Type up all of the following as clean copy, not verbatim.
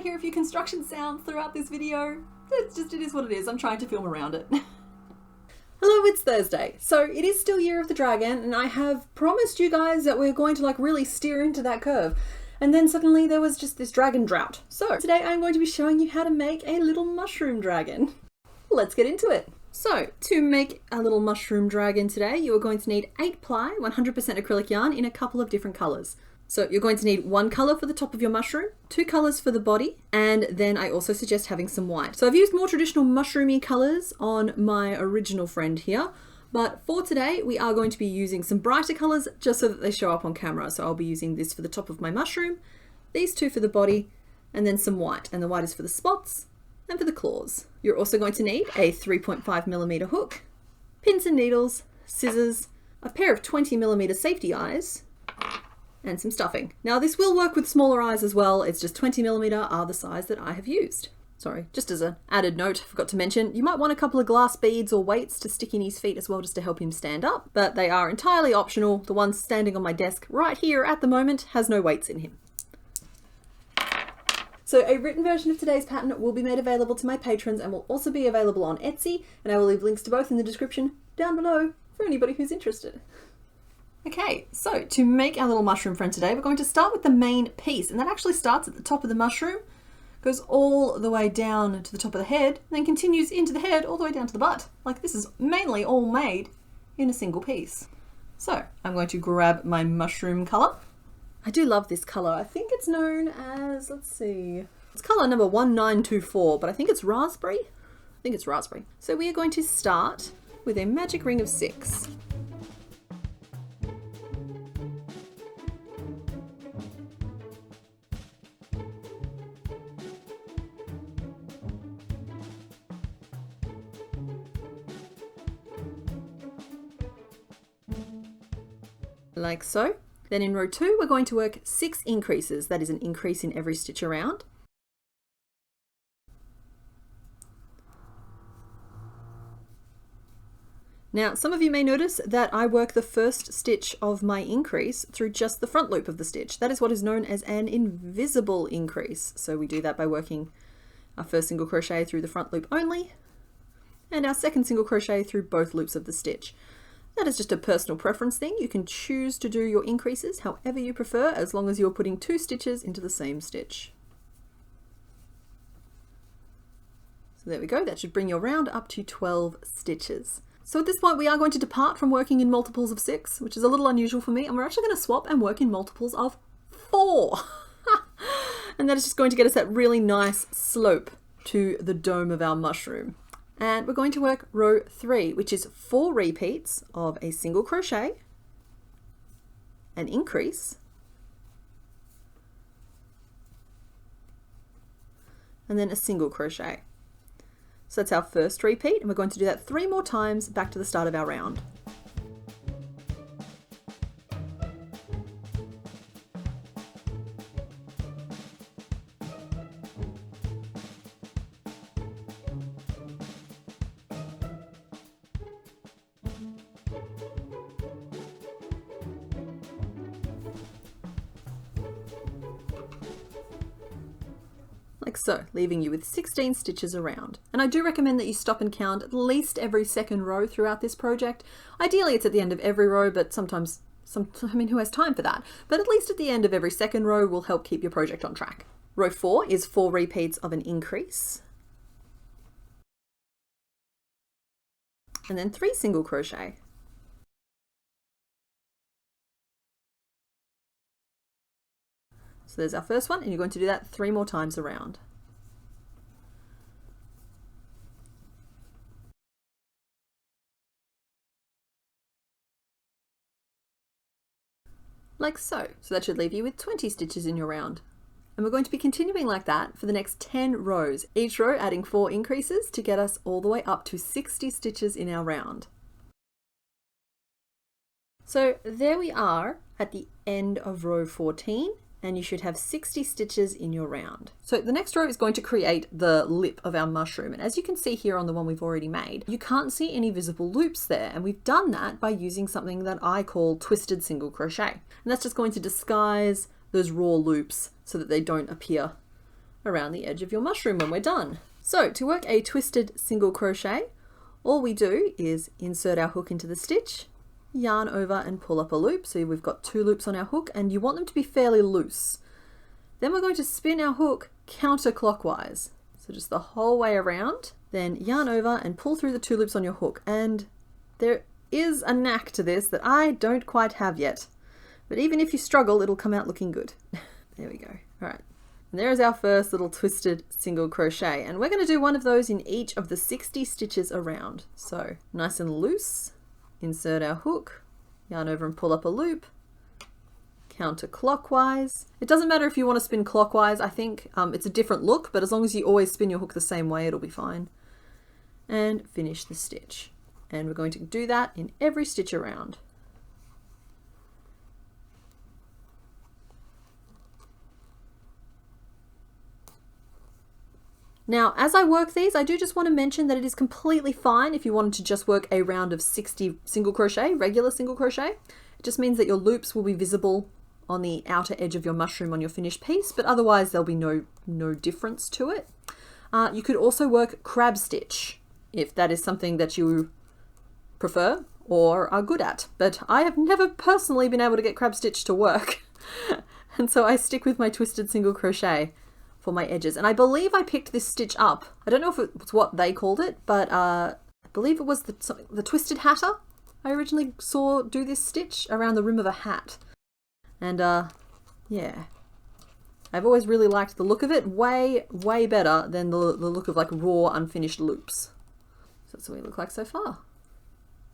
to hear a few construction sounds throughout this video. It is what it is. I'm trying to film around it. Hello, it's Thursday. So it is still Year of the Dragon, and I have promised you guys that we're going to like really steer into that curve. And then suddenly there was just this dragon drought. So today I'm going to be showing you how to make a little mushroom dragon. Let's get into it. So to make a little mushroom dragon today, you are going to need 8-ply, 100% acrylic yarn in a couple of different colors. So you're going to need one color for the top of your mushroom, 2 colors for the body, and then I also suggest having some white. So I've used more traditional mushroomy colors on my original friend here, but for today we are going to be using some brighter colors just so that they show up on camera. So I'll be using this for the top of my mushroom, these 2 for the body, and then some white. And the white is for the spots and for the claws. You're also going to need a 3.5mm hook, pins and needles, scissors, a pair of 20mm safety eyes, and some stuffing. Now this will work with smaller eyes as well, it's just 20mm are the size that I have used. Sorry, just as an added note, I forgot to mention, you might want a couple of glass beads or weights to stick in his feet as well just to help him stand up, but they are entirely optional. The one standing on my desk right here at the moment has no weights in him. So a written version of today's pattern will be made available to my patrons and will also be available on Etsy, and I will leave links to both in the description down below for anybody who's interested. Okay, so to make our little mushroom friend today, we're going to start with the main piece, and that actually starts at the top of the mushroom, goes all the way down to the top of the head, and then continues into the head all the way down to the butt. Like this is mainly all made in a single piece. So I'm going to grab my mushroom color. I do love this color. I think it's known as, let's see, it's color number 1924, but I think it's raspberry. I think it's raspberry. So we are going to start with a magic ring of 6. Like so. Then in row 2 we're going to work 6 increases. That is an increase in every stitch around. Now some of you may notice that I work the first stitch of my increase through just the front loop of the stitch. That is what is known as an invisible increase. So we do that by working our first single crochet through the front loop only, and our second single crochet through both loops of the stitch. That is just a personal preference thing. You can choose to do your increases however you prefer, as long as you're putting 2 stitches into the same stitch. So there we go. That should bring your round up to 12 stitches. So at this point we are going to depart from working in multiples of 6, which is a little unusual for me, and we're actually going to swap and work in multiples of 4. And that is just going to get us that really nice slope to the dome of our mushroom. And we're going to work row 3, which is 4 repeats of a single crochet, an increase, and then a single crochet. So that's our first repeat, and we're going to do that 3 more times back to the start of our round. Like so, leaving you with 16 stitches around. And I do recommend that you stop and count at least every second row throughout this project. Ideally it's at the end of every row, but sometimes, who has time for that? But at least at the end of every second row will help keep your project on track. Row 4 is 4 repeats of an increase, and then 3 single crochet. So there's our first one, and you're going to do that 3 more times around. Like so. So that should leave you with 20 stitches in your round. And we're going to be continuing like that for the next 10 rows, each row adding 4 increases to get us all the way up to 60 stitches in our round. So there we are at the end of row 14. And you should have 60 stitches in your round. So the next row is going to create the lip of our mushroom. And as you can see here on the one we've already made, you can't see any visible loops there. And we've done that by using something that I call twisted single crochet. And that's just going to disguise those raw loops so that they don't appear around the edge of your mushroom when we're done. So to work a twisted single crochet, all we do is insert our hook into the stitch, yarn over and pull up a loop. So we've got 2 loops on our hook and you want them to be fairly loose. Then we're going to spin our hook counterclockwise. So just the whole way around, then yarn over and pull through the 2 loops on your hook. And there is a knack to this that I don't quite have yet. But even if you struggle, it'll come out looking good. There we go. All right. And there's our first little twisted single crochet. And we're going to do one of those in each of the 60 stitches around. So nice and loose, insert our hook, yarn over and pull up a loop, counterclockwise. It doesn't matter if you want to spin clockwise, I think. It's a different look, but as long as you always spin your hook the same way, it'll be fine. And finish the stitch. And we're going to do that in every stitch around. Now, as I work these, I do just want to mention that it is completely fine if you wanted to just work a round of 60 single crochet, regular single crochet. It just means that your loops will be visible on the outer edge of your mushroom on your finished piece, but otherwise there'll be no difference to it. You could also work crab stitch if that is something that you prefer or are good at, but I have never personally been able to get crab stitch to work. And so I stick with my twisted single crochet for my edges. And I believe I picked this stitch up. I don't know if it was what they called it, but I believe it was the Twisted Hatter I originally saw do this stitch around the rim of a hat. And yeah, I've always really liked the look of it, way better than the look of like raw unfinished loops. So that's what we look like so far.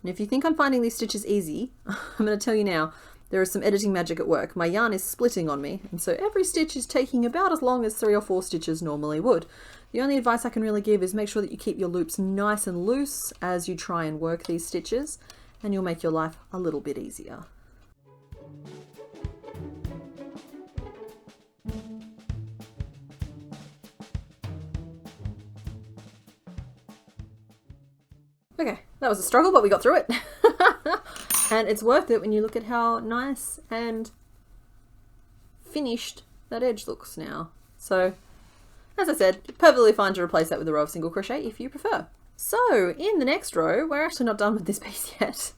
And if you think I'm finding these stitches easy, I'm going to tell you now, there is some editing magic at work. My yarn is splitting on me, and so every stitch is taking about as long as 3 or 4 stitches normally would. The only advice I can really give is make sure that you keep your loops nice and loose as you try and work these stitches, and you'll make your life a little bit easier. Okay, that was a struggle, but we got through it. And it's worth it when you look at how nice and finished that edge looks now. So, as I said, perfectly fine to replace that with a row of single crochet if you prefer. So, in the next row, we're actually not done with this piece yet.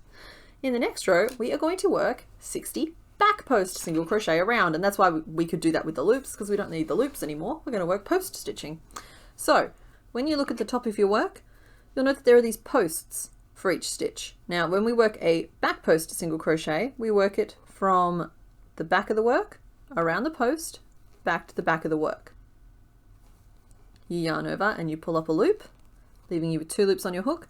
In the next row, we are going to work 60 back post single crochet around, and that's why we could do that with the loops, because we don't need the loops anymore. We're going to work post stitching. So, when you look at the top of your work, you'll note that there are these posts for each stitch. Now, when we work a back post single crochet, we work it from the back of the work, around the post, back to the back of the work. You yarn over and you pull up a loop, leaving you with 2 loops on your hook,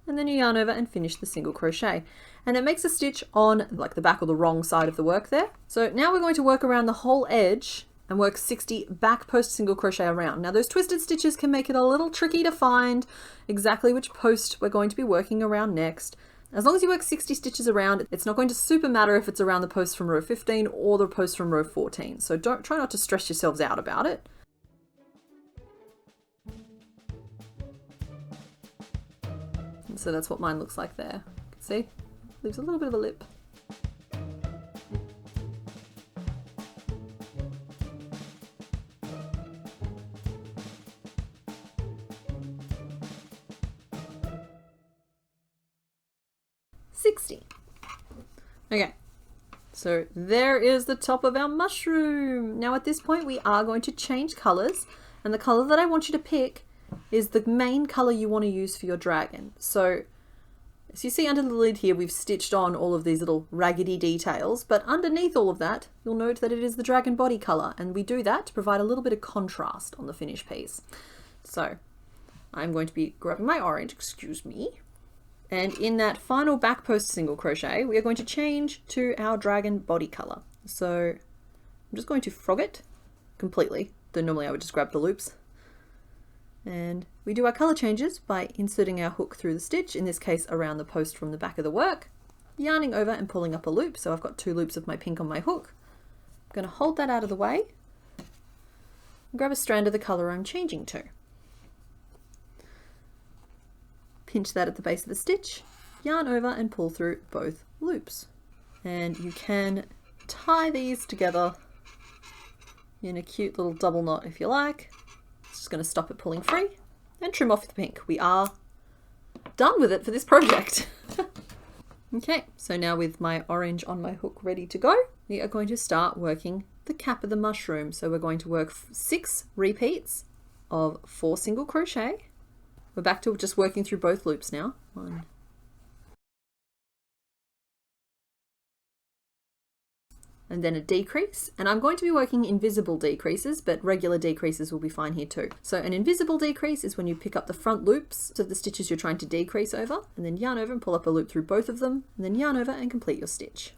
and then you yarn over and finish the single crochet. And it makes a stitch on like the back or the wrong side of the work there. So now we're going to work around the whole edge and work 60 back post single crochet around. Now those twisted stitches can make it a little tricky to find exactly which post we're going to be working around next. As long as you work 60 stitches around, it's not going to super matter if it's around the post from row 15 or the post from row 14. So try not to stress yourselves out about it. And so that's what mine looks like there. You can see, leaves a little bit of a lip. Okay, so there is the top of our mushroom. Now at this point we are going to change colors, and the color that I want you to pick is the main color you want to use for your dragon. So as you see under the lid here, we've stitched on all of these little raggedy details, but underneath all of that you'll note that it is the dragon body color, and we do that to provide a little bit of contrast on the finished piece. So I'm going to be grabbing my orange, excuse me. And in that final back post single crochet, we are going to change to our dragon body color. So I'm just going to frog it completely, though normally I would just grab the loops. And we do our color changes by inserting our hook through the stitch, in this case around the post from the back of the work, yarning over and pulling up a loop. So I've got 2 loops of my pink on my hook. I'm going to hold that out of the way and grab a strand of the color I'm changing to. Pinch that at the base of the stitch, yarn over and pull through both loops. And you can tie these together in a cute little double knot if you like. Just going to stop it pulling free and trim off the pink. We are done with it for this project. Okay, so now with my orange on my hook ready to go, we are going to start working the cap of the mushroom. So we're going to work 6 repeats of 4 single crochet. We're back to just working through both loops now. 1, and then a decrease, and I'm going to be working invisible decreases, but regular decreases will be fine here too. So an invisible decrease is when you pick up the front loops of the stitches you're trying to decrease over, and then yarn over and pull up a loop through both of them, and then yarn over and complete your stitch.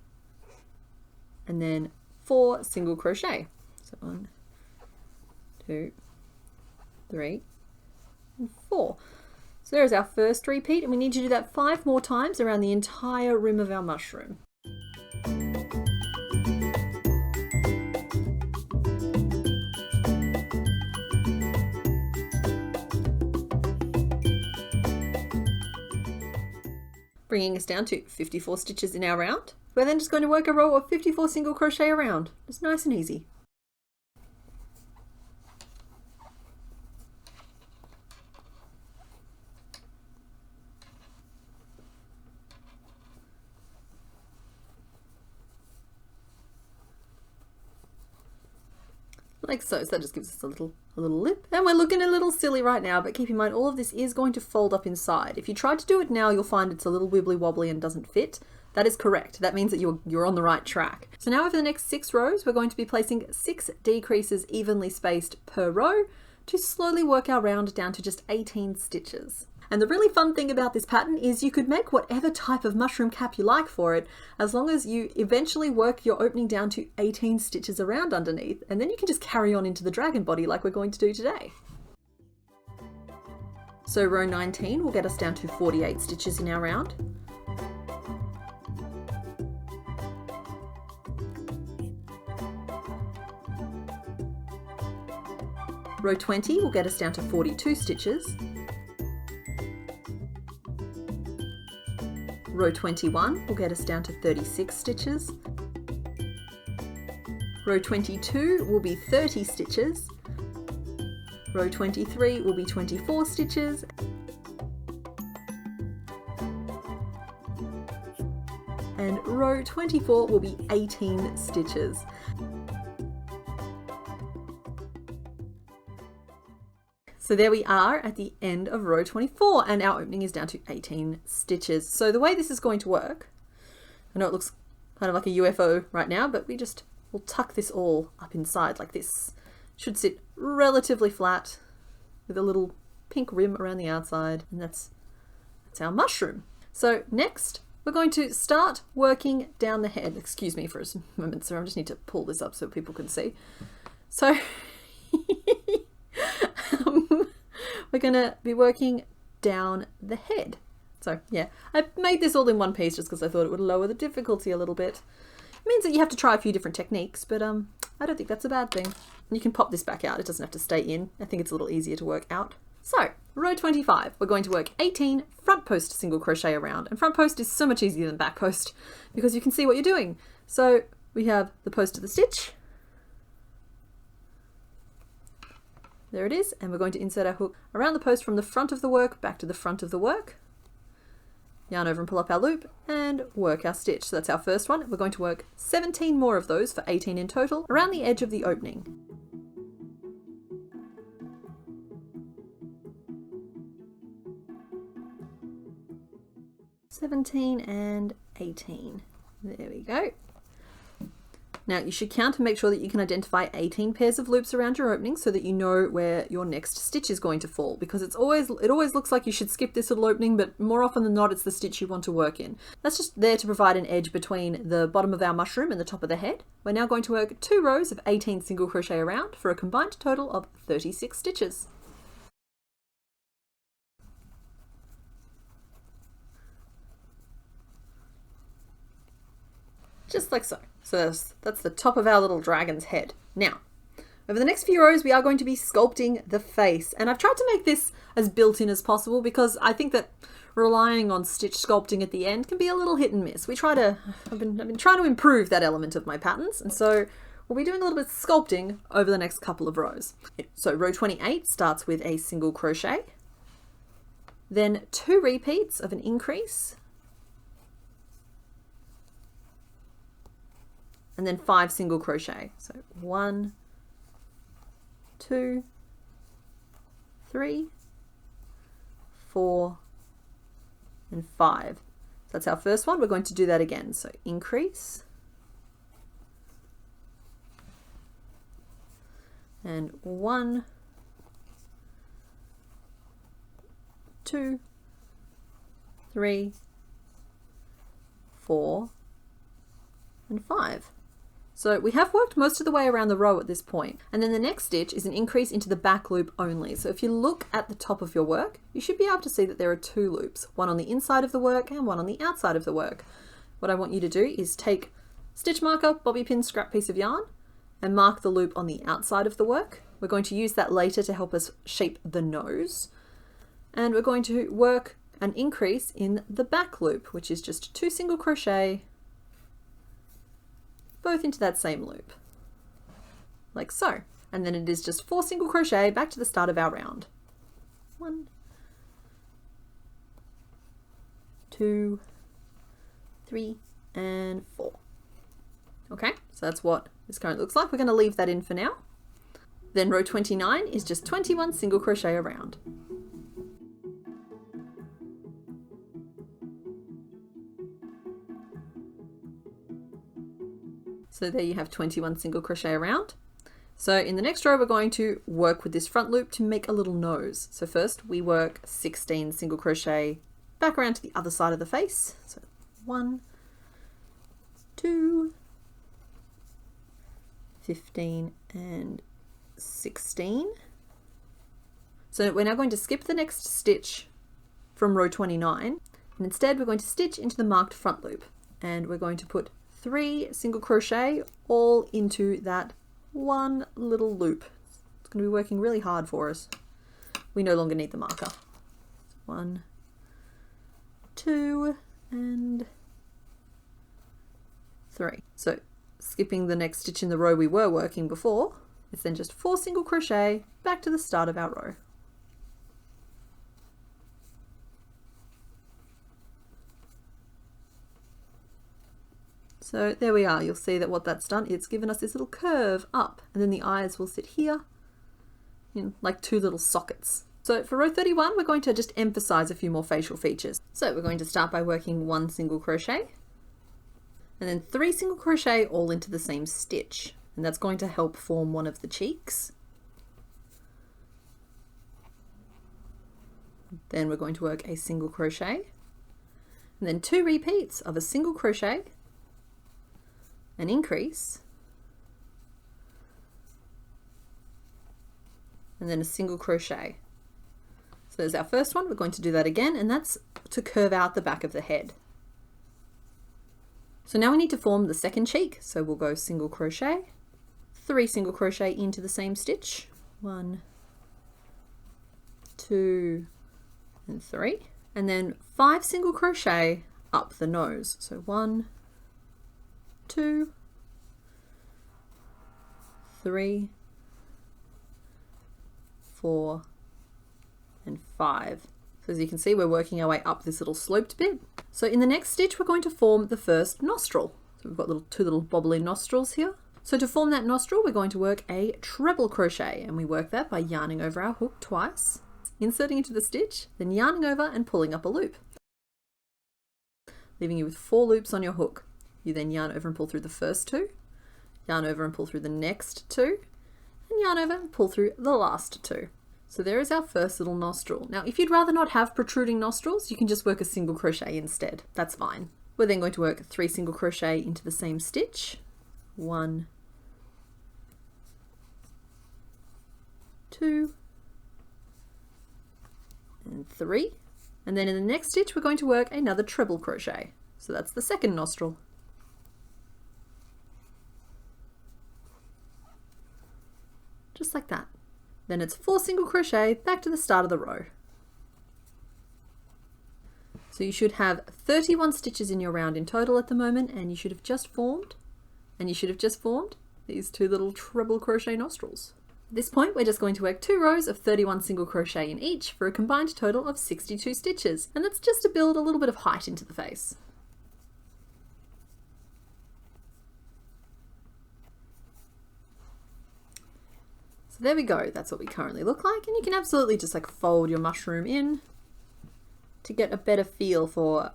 And then 4 single crochet. So 1, 2, 3, and 4. So there's our first repeat, and we need to do that 5 more times around the entire rim of our mushroom. Bringing us down to 54 stitches in our round. We're then just going to work a row of 54 single crochet around. It's nice and easy. Like so. So that just gives us a little lip. And we're looking a little silly right now, but keep in mind all of this is going to fold up inside. If you try to do it now, you'll find it's a little wibbly wobbly and doesn't fit. That is correct. That means that you're on the right track. So now over the next 6 rows, we're going to be placing 6 decreases evenly spaced per row to slowly work our round down to just 18 stitches. And the really fun thing about this pattern is you could make whatever type of mushroom cap you like for it, as long as you eventually work your opening down to 18 stitches around underneath, and then you can just carry on into the dragon body like we're going to do today. So row 19 will get us down to 48 stitches in our round. Row 20 will get us down to 42 stitches. Row 21 will get us down to 36 stitches. Row 22 will be 30 stitches. Row 23 will be 24 stitches. And row 24 will be 18 stitches. So there we are at the end of row 24, and our opening is down to 18 stitches. So the way this is going to work, I know it looks kind of like a UFO right now, but we'll tuck this all up inside like this. Should sit relatively flat with a little pink rim around the outside, and that's our mushroom. So next we're going to start working down the head. Excuse me for a moment, sir. I just need to pull this up so people can see. So we're going to be working down the head. So yeah, I made this all in one piece just because I thought it would lower the difficulty a little bit. It means that you have to try a few different techniques, but I don't think that's a bad thing. And you can pop this back out. It doesn't have to stay in. I think it's a little easier to work out. So row 25, we're going to work 18 front post single crochet around. And front post is so much easier than back post because you can see what you're doing. So we have the post of the stitch. There it is, and we're going to insert our hook around the post from the front of the work back to the front of the work. Yarn over and pull up our loop and work our stitch. So that's our first one. We're going to work 17 more of those for 18 in total around the edge of the opening. (17) and 18. There we go. Now you should count and make sure that you can identify 18 pairs of loops around your opening so that you know where your next stitch is going to fall, because it always looks like you should skip this little opening, but more often than not it's the stitch you want to work in. That's just there to provide an edge between the bottom of our mushroom and the top of the head. We're now going to work 2 rows of 18 single crochet around for a combined total of 36 stitches. Just like so. So that's the top of our little dragon's head. Now, over the next few rows, we are going to be sculpting the face. And I've tried to make this as built-in as possible because I think that relying on stitch sculpting at the end can be a little hit and miss. I've been trying to improve that element of my patterns. And so we'll be doing a little bit of sculpting over the next couple of rows. So row 28 starts with a single crochet, then 2 repeats of an increase, and then 5 single crochet. So 1, 2, 3, 4, and 5. So that's our first one. We're going to do that again. So increase, and 1, 2, 3, 4, and 5. So we have worked most of the way around the row at this point. And then the next stitch is an increase into the back loop only. So if you look at the top of your work, you should be able to see that there are 2 loops, one on the inside of the work and one on the outside of the work. What I want you to do is take stitch marker, bobby pin, scrap piece of yarn, and mark the loop on the outside of the work. We're going to use that later to help us shape the nose. And we're going to work an increase in the back loop, which is just 2 single crochet, both into that same loop, like so. And then it is just 4 single crochet back to the start of our round. 1, 2, 3, and 4. Okay, so that's what this currently looks like. We're going to leave that in for now. Then row 29 is just 21 single crochet around. So there you have 21 single crochet around. So in the next row, we're going to work with this front loop to make a little nose. So first we work 16 single crochet back around to the other side of the face. So 1, 2, 15, and 16. So we're now going to skip the next stitch from row 29, and instead we're going to stitch into the marked front loop, and we're going to put 3 single crochet all into that one little loop. It's going to be working really hard for us. We no longer need the marker. 1, 2, and 3. So skipping the next stitch in the row we were working before, it's then just 4 single crochet back to the start of our row. So there we are. You'll see that what that's done, it's given us this little curve up, and then the eyes will sit here in like 2 little sockets. So for row 31, we're going to just emphasize a few more facial features. So we're going to start by working 1 single crochet, and then 3 single crochet all into the same stitch, and that's going to help form one of the cheeks. Then we're going to work a single crochet, and then 2 repeats of a single crochet, an increase, and then a single crochet. So there's our first one. We're going to do that again, and that's to curve out the back of the head. So now we need to form the second cheek. So we'll go single crochet, 3 single crochet into the same stitch, 1, 2, and 3, and then 5 single crochet up the nose. So 1, 2, 3, 4, and 5. So as you can see, we're working our way up this little sloped bit. So in the next stitch, we're going to form the first nostril. So we've got 2 little bobbly nostrils here. So to form that nostril, we're going to work a treble crochet, and we work that by yarning over our hook twice, inserting into the stitch, then yarning over and pulling up a loop, leaving you with 4 loops on your hook. You then yarn over and pull through the first 2, yarn over and pull through the next 2, and yarn over and pull through the last 2. So there is our first little nostril. Now, if you'd rather not have protruding nostrils, you can just work a single crochet instead. That's fine. We're then going to work 3 single crochet into the same stitch. 1, 2, and 3. And then in the next stitch, we're going to work another treble crochet. So that's the second nostril. Just like that. Then it's 4 single crochet back to the start of the row. So you should have 31 stitches in your round in total at the moment, and you should have just formed these two little treble crochet nostrils. At this point, we're just going to work 2 rows of 31 single crochet in each for a combined total of 62 stitches. And that's just to build a little bit of height into the face. So there we go. That's what we currently look like. And you can absolutely just like fold your mushroom in to get a better feel for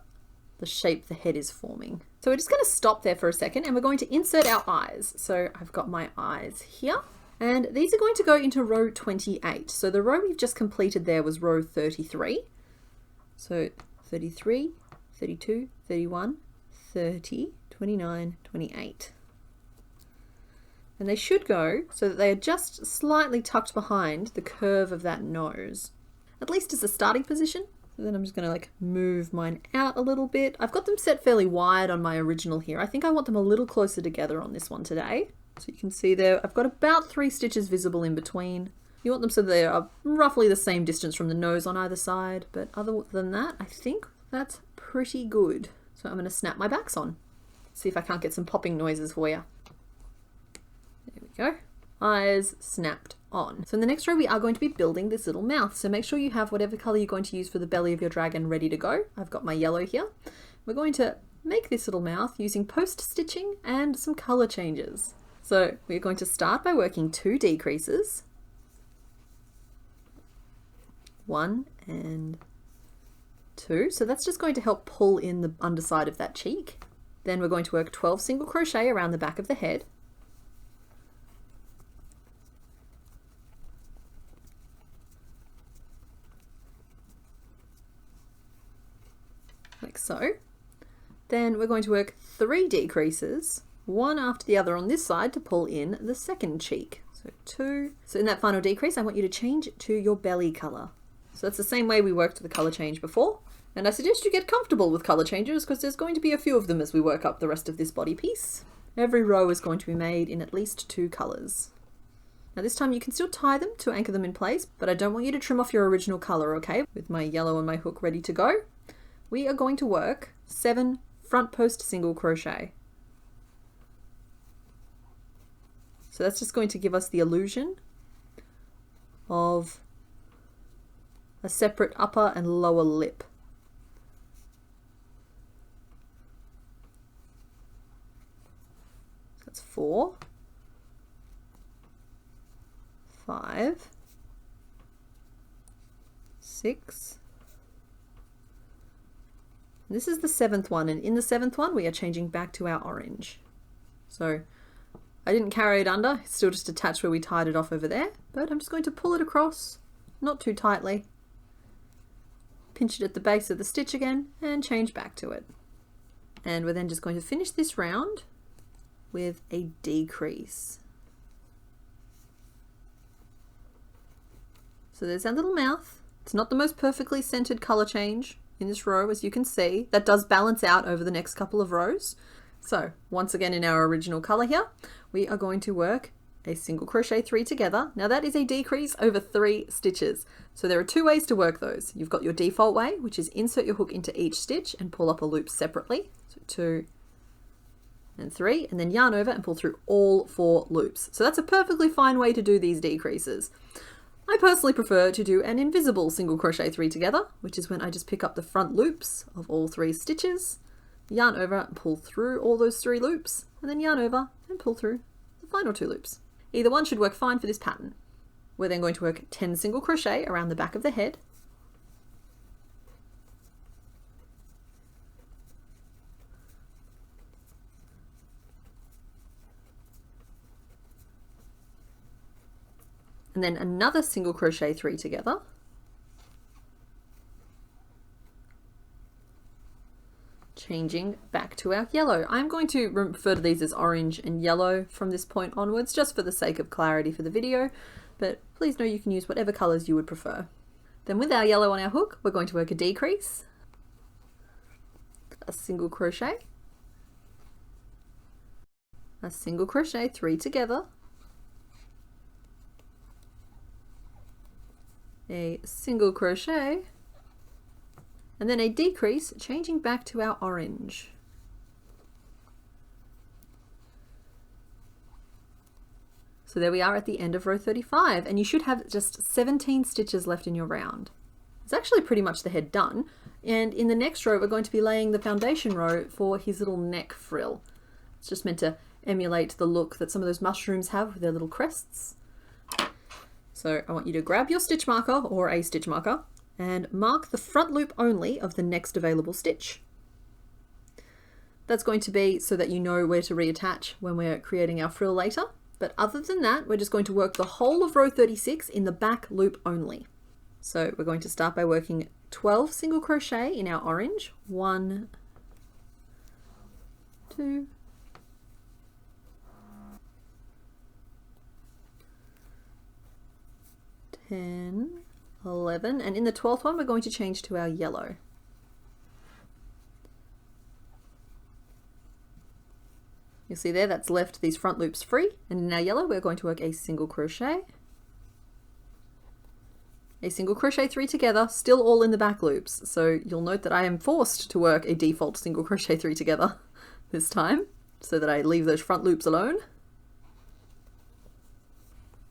the shape the head is forming. So we're just going to stop there for a second and we're going to insert our eyes. So I've got my eyes here and these are going to go into row 28. So the row we've just completed there was row 33. So 33, 32, 31, 30, 29, 28. And they should go so that they are just slightly tucked behind the curve of that nose, at least as a starting position. So then I'm just going to like move mine out a little bit. I've got them set fairly wide on my original here. I think I want them a little closer together on this one today. So you can see there, I've got about 3 stitches visible in between. You want them so they are roughly the same distance from the nose on either side. But other than that, I think that's pretty good. So I'm going to snap my backs on. See if I can't get some popping noises for you. There we go. Eyes snapped on. So in the next row we are going to be building this little mouth, so make sure you have whatever color you're going to use for the belly of your dragon ready to go. I've got my yellow here. We're going to make this little mouth using post stitching and some color changes. So we're going to start by working 2 decreases, 1 and 2. So that's just going to help pull in the underside of that cheek. Then we're going to work 12 single crochet around the back of the head. Like so. Then we're going to work 3 decreases, one after the other on this side to pull in the second cheek. So 2. So in that final decrease, I want you to change to your belly color. So that's the same way we worked the color change before. And I suggest you get comfortable with color changes because there's going to be a few of them as we work up the rest of this body piece. Every row is going to be made in at least 2 colors. Now this time you can still tie them to anchor them in place, but I don't want you to trim off your original color, okay? With my yellow and my hook ready to go. We are going to work 7 front post single crochet. So that's just going to give us the illusion of a separate upper and lower lip. So that's 4, 5, 6. This is the 7th one, and in the 7th one we are changing back to our orange. So I didn't carry it under, it's still just attached where we tied it off over there, but I'm just going to pull it across, not too tightly, pinch it at the base of the stitch again, and change back to it. And we're then just going to finish this round with a decrease. So there's our little mouth. It's not the most perfectly centered color change in this row, as you can see. That does balance out over the next couple of rows. So once again in our original color here, we are going to work a single crochet 3 together. Now that is a decrease over 3 stitches. So there are 2 ways to work those. You've got your default way, which is insert your hook into each stitch and pull up a loop separately. So 2 and 3, and then yarn over and pull through all 4 loops. So that's a perfectly fine way to do these decreases. I personally prefer to do an invisible single crochet 3 together, which is when I just pick up the front loops of all 3 stitches, yarn over and pull through all those 3 loops, and then yarn over and pull through the final 2 loops. Either one should work fine for this pattern. We're then going to work 10 single crochet around the back of the head, and then another single crochet 3 together, changing back to our yellow. I'm going to refer to these as orange and yellow from this point onwards, just for the sake of clarity for the video, but please know you can use whatever colors you would prefer. Then with our yellow on our hook, we're going to work a decrease, a single crochet, a single crochet 3 together, a single crochet, and then a decrease, changing back to our orange. So there we are at the end of row 35, and you should have just 17 stitches left in your round. It's actually pretty much the head done. And in the next row, we're going to be laying the foundation row for his little neck frill. It's just meant to emulate the look that some of those mushrooms have with their little crests. So I want you to grab your stitch marker or a stitch marker and mark the front loop only of the next available stitch. That's going to be so that you know where to reattach when we're creating our frill later. But other than that, we're just going to work the whole of row 36 in the back loop only. So we're going to start by working 12 single crochet in our orange. 1, 2, 10, 11, and in the 12th one we're going to change to our yellow. You'll see there that's left these front loops free, and in our yellow we're going to work a single crochet, a single crochet 3 together, still all in the back loops. So you'll note that I am forced to work a default single crochet 3 together this time so that I leave those front loops alone.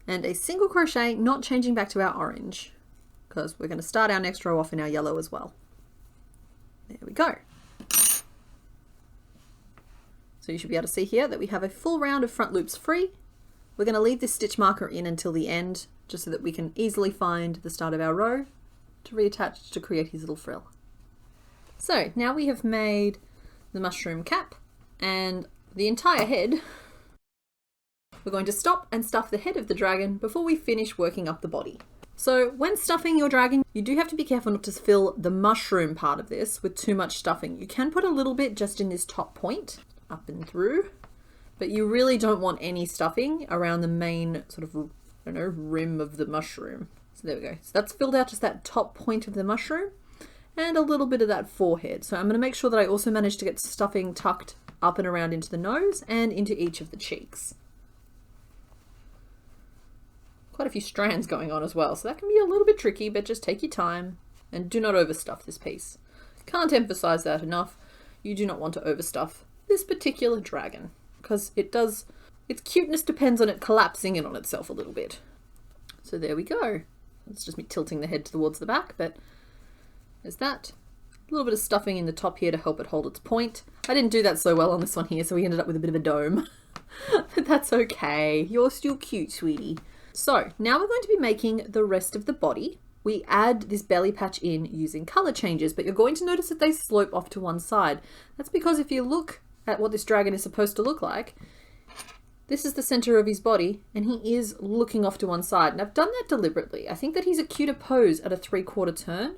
And a single crochet, not changing back to our orange, because we're going to start our next row off in our yellow as well. There we go. So you should be able to see here that we have a full round of front loops free. We're going to leave this stitch marker in until the end, just so that we can easily find the start of our row to reattach to create his little frill. So now we have made the mushroom cap and the entire head. We're going to stop and stuff the head of the dragon before we finish working up the body. So when stuffing your dragon, you do have to be careful not to fill the mushroom part of this with too much stuffing. You can put a little bit just in this top point, up and through, but you really don't want any stuffing around the main sort of, I don't know, rim of the mushroom. So there we go. So that's filled out just that top point of the mushroom and a little bit of that forehead. So I'm going to make sure that I also manage to get stuffing tucked up and around into the nose and into each of the cheeks. Quite a few strands going on as well, so that can be a little bit tricky, but just take your time and do not overstuff this piece. Can't emphasize that enough. You do not want to overstuff this particular dragon, because its cuteness depends on it collapsing in on itself a little bit. So there we go. It's just me tilting the head towards the back, but there's that. A little bit of stuffing in the top here to help it hold its point. I didn't do that so well on this one here, so we ended up with a bit of a dome. But that's okay. You're still cute, sweetie. So now we're going to be making the rest of the body. We add this belly patch in using color changes, but you're going to notice that they slope off to one side. That's because if you look at what this dragon is supposed to look like, this is the center of his body and he is looking off to one side. And I've done that deliberately. I think that he's a cuter pose at a 3/4 turn.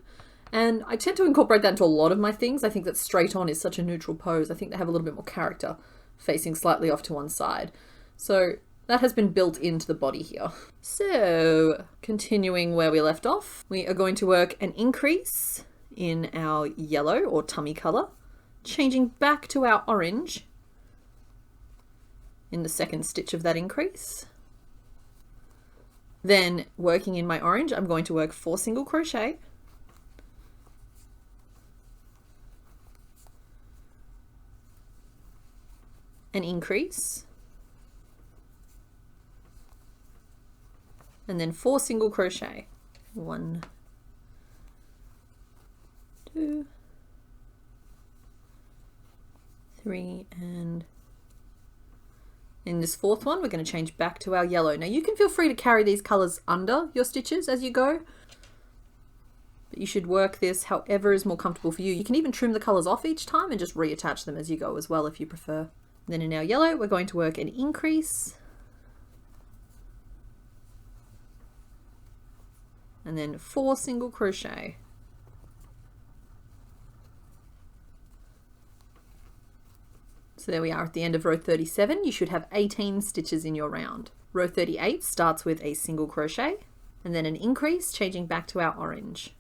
And I tend to incorporate that into a lot of my things. I think that straight on is such a neutral pose. I think they have a little bit more character facing slightly off to one side. So that has been built into the body here. So continuing where we left off, we are going to work an increase in our yellow or tummy color, changing back to our orange in the second stitch of that increase. Then working in my orange, I'm going to work 4 single crochet, an increase, and then 4 single crochet. 1, 2, 3, and in this 4th one we're going to change back to our yellow. Now you can feel free to carry these colors under your stitches as you go, but you should work this however is more comfortable for you. You can even trim the colors off each time and just reattach them as you go as well if you prefer. Then in our yellow we're going to work an increase, and then 4 single crochet. So there we are at the end of row 37. You should have 18 stitches in your round. Row 38 starts with a single crochet and then an increase, changing back to our orange.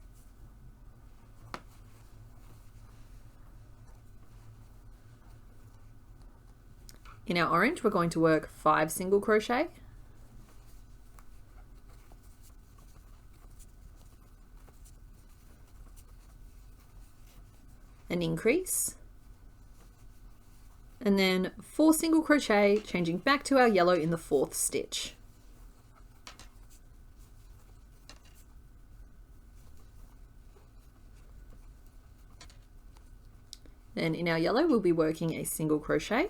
In our orange, we're going to work 5 single crochet, an increase, and then 4 single crochet, changing back to our yellow in the 4th stitch. Then in our yellow, we'll be working a single crochet,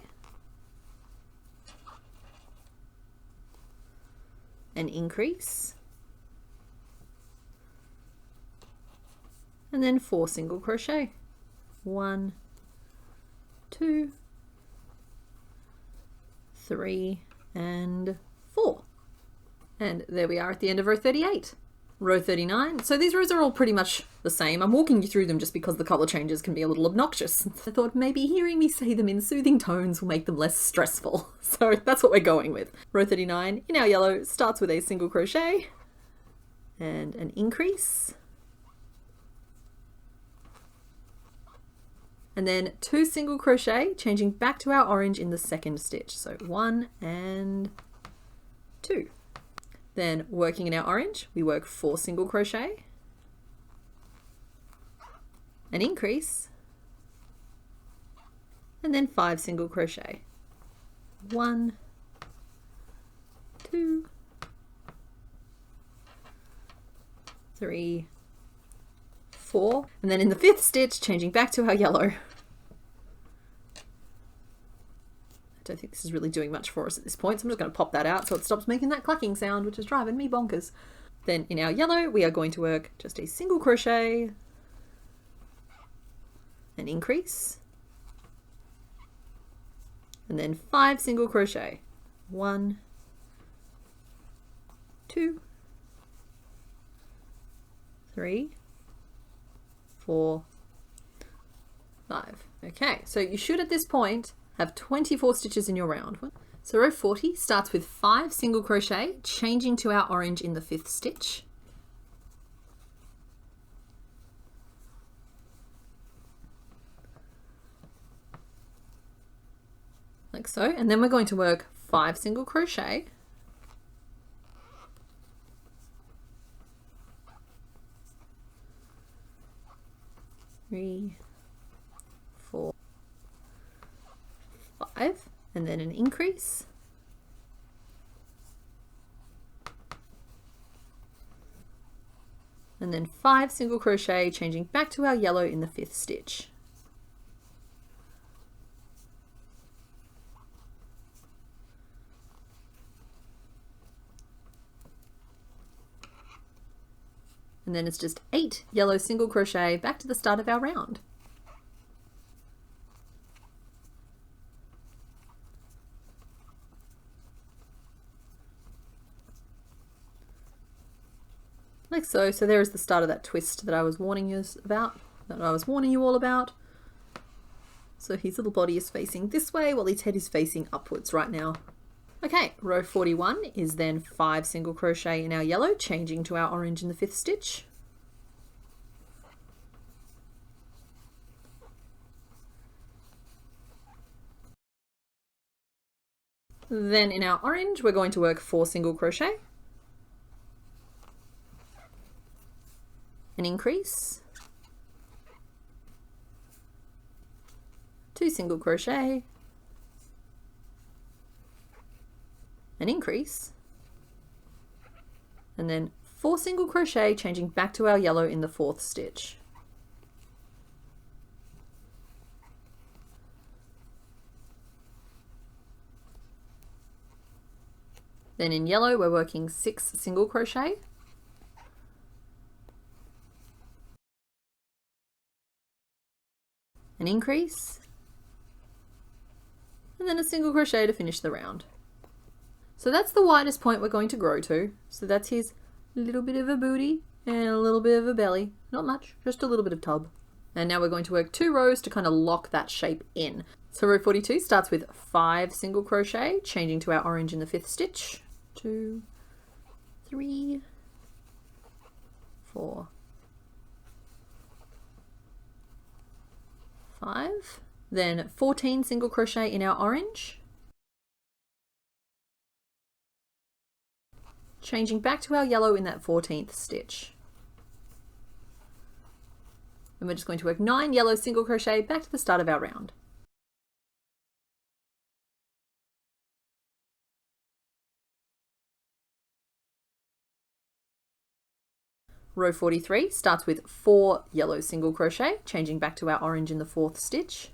an increase, and then 4 single crochet. 1, 2, 3, and 4. And there we are at the end of row 38. Row 39. So these rows are all pretty much the same. I'm walking you through them just because the colour changes can be a little obnoxious. I thought maybe hearing me say them in soothing tones will make them less stressful. So that's what we're going with. Row 39 in our yellow starts with a single crochet and an increase. And then 2 single crochet, changing back to our orange in the second stitch. So 1 and 2. Then working in our orange, we work 4 single crochet, an increase, and then 5 single crochet. 1, 2, 3, 4, and then in the 5th stitch, changing back to our yellow. I don't think this is really doing much for us at this point, so I'm just going to pop that out so it stops making that clacking sound, which is driving me bonkers. Then in our yellow, we are going to work just a single crochet, an increase, and then 5 single crochet. 1, 2, 3, 4, 5. Okay, so you should at this point have 24 stitches in your round. So row 40 starts with 5 single crochet, changing to our orange in the 5th stitch. Like so, and then we're going to work 5 single crochet, three, 4, 5, and then an increase, and then 5 single crochet, changing back to our yellow in the 5th stitch. And then it's just 8 yellow single crochet back to the start of our round. Like so. So there is the start of that twist that I was warning you about, that I was warning you all about. So his little body is facing this way while his head is facing upwards right now. Okay, row 41 is then 5 single crochet in our yellow, changing to our orange in the 5th stitch. Then in our orange, we're going to work 4 single crochet, an increase, 2 single crochet, an increase, and then 4 single crochet, changing back to our yellow in the 4th stitch. Then in yellow, we're working 6 single crochet, an increase, and then a single crochet to finish the round. So that's the widest point we're going to grow to. So that's his little bit of a booty and a little bit of a belly. Not much, just a little bit of tub. And now we're going to work 2 rows to kind of lock that shape in. So row 42 starts with 5 single crochet, changing to our orange in the 5th stitch. 2, 3, 4, 5. Then 14 single crochet in our orange, changing back to our yellow in that 14th stitch. And we're just going to work 9 yellow single crochet back to the start of our round. Row 43 starts with 4 yellow single crochet, changing back to our orange in the 4th stitch.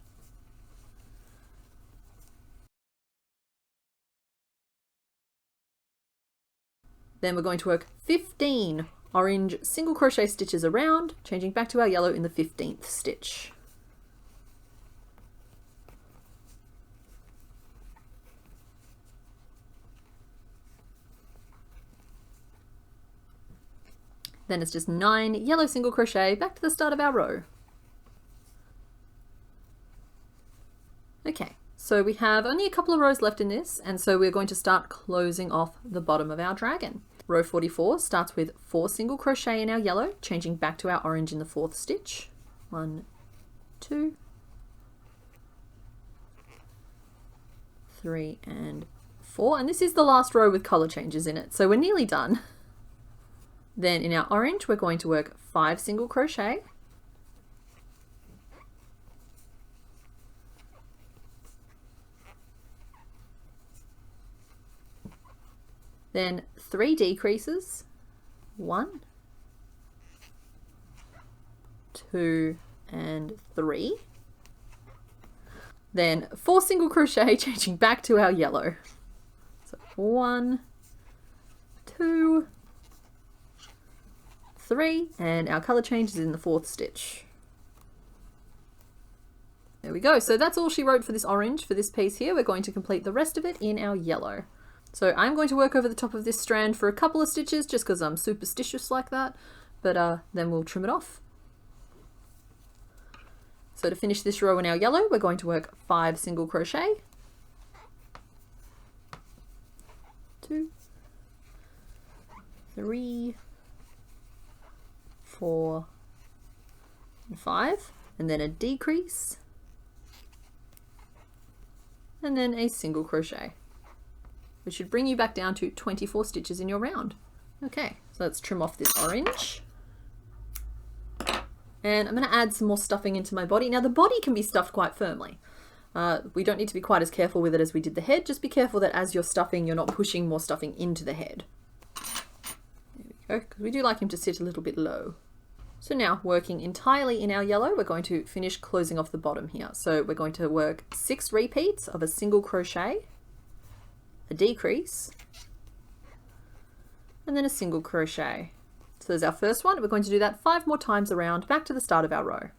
Then we're going to work 15 orange single crochet stitches around, changing back to our yellow in the 15th stitch. Then it's just 9 yellow single crochet back to the start of our row. Okay, so we have only a couple of rows left in this, and so we're going to start closing off the bottom of our dragon. Row 44 starts with 4 single crochet in our yellow, changing back to our orange in the 4th stitch. 1, 2, 3, and 4. And this is the last row with color changes in it, so we're nearly done. Then in our orange, we're going to work 5 single crochet. Then 3 decreases, 1, 2, and 3. Then 4 single crochet, changing back to our yellow. So 1, 2, 3, and our color change is in the 4th stitch. There we go. So that's all she wrote for this orange. For this piece here, we're going to complete the rest of it in our yellow. So I'm going to work over the top of this strand for a couple of stitches just because I'm superstitious like that, but then we'll trim it off. So to finish this row in our yellow, we're going to work 5 single crochet, 2, 3, 4, and 5, and then a decrease, and then a single crochet, which should bring you back down to 24 stitches in your round. Okay, so let's trim off this orange. And I'm going to add some more stuffing into my body. Now the body can be stuffed quite firmly. We don't need to be quite as careful with it as we did the head. Just be careful that as you're stuffing, you're not pushing more stuffing into the head. There we go, because we do like him to sit a little bit low. So now, working entirely in our yellow, we're going to finish closing off the bottom here. So we're going to work 6 repeats of a single crochet, a decrease, and then a single crochet. So there's our first one. We're going to do that 5 more times around, back to the start of our row.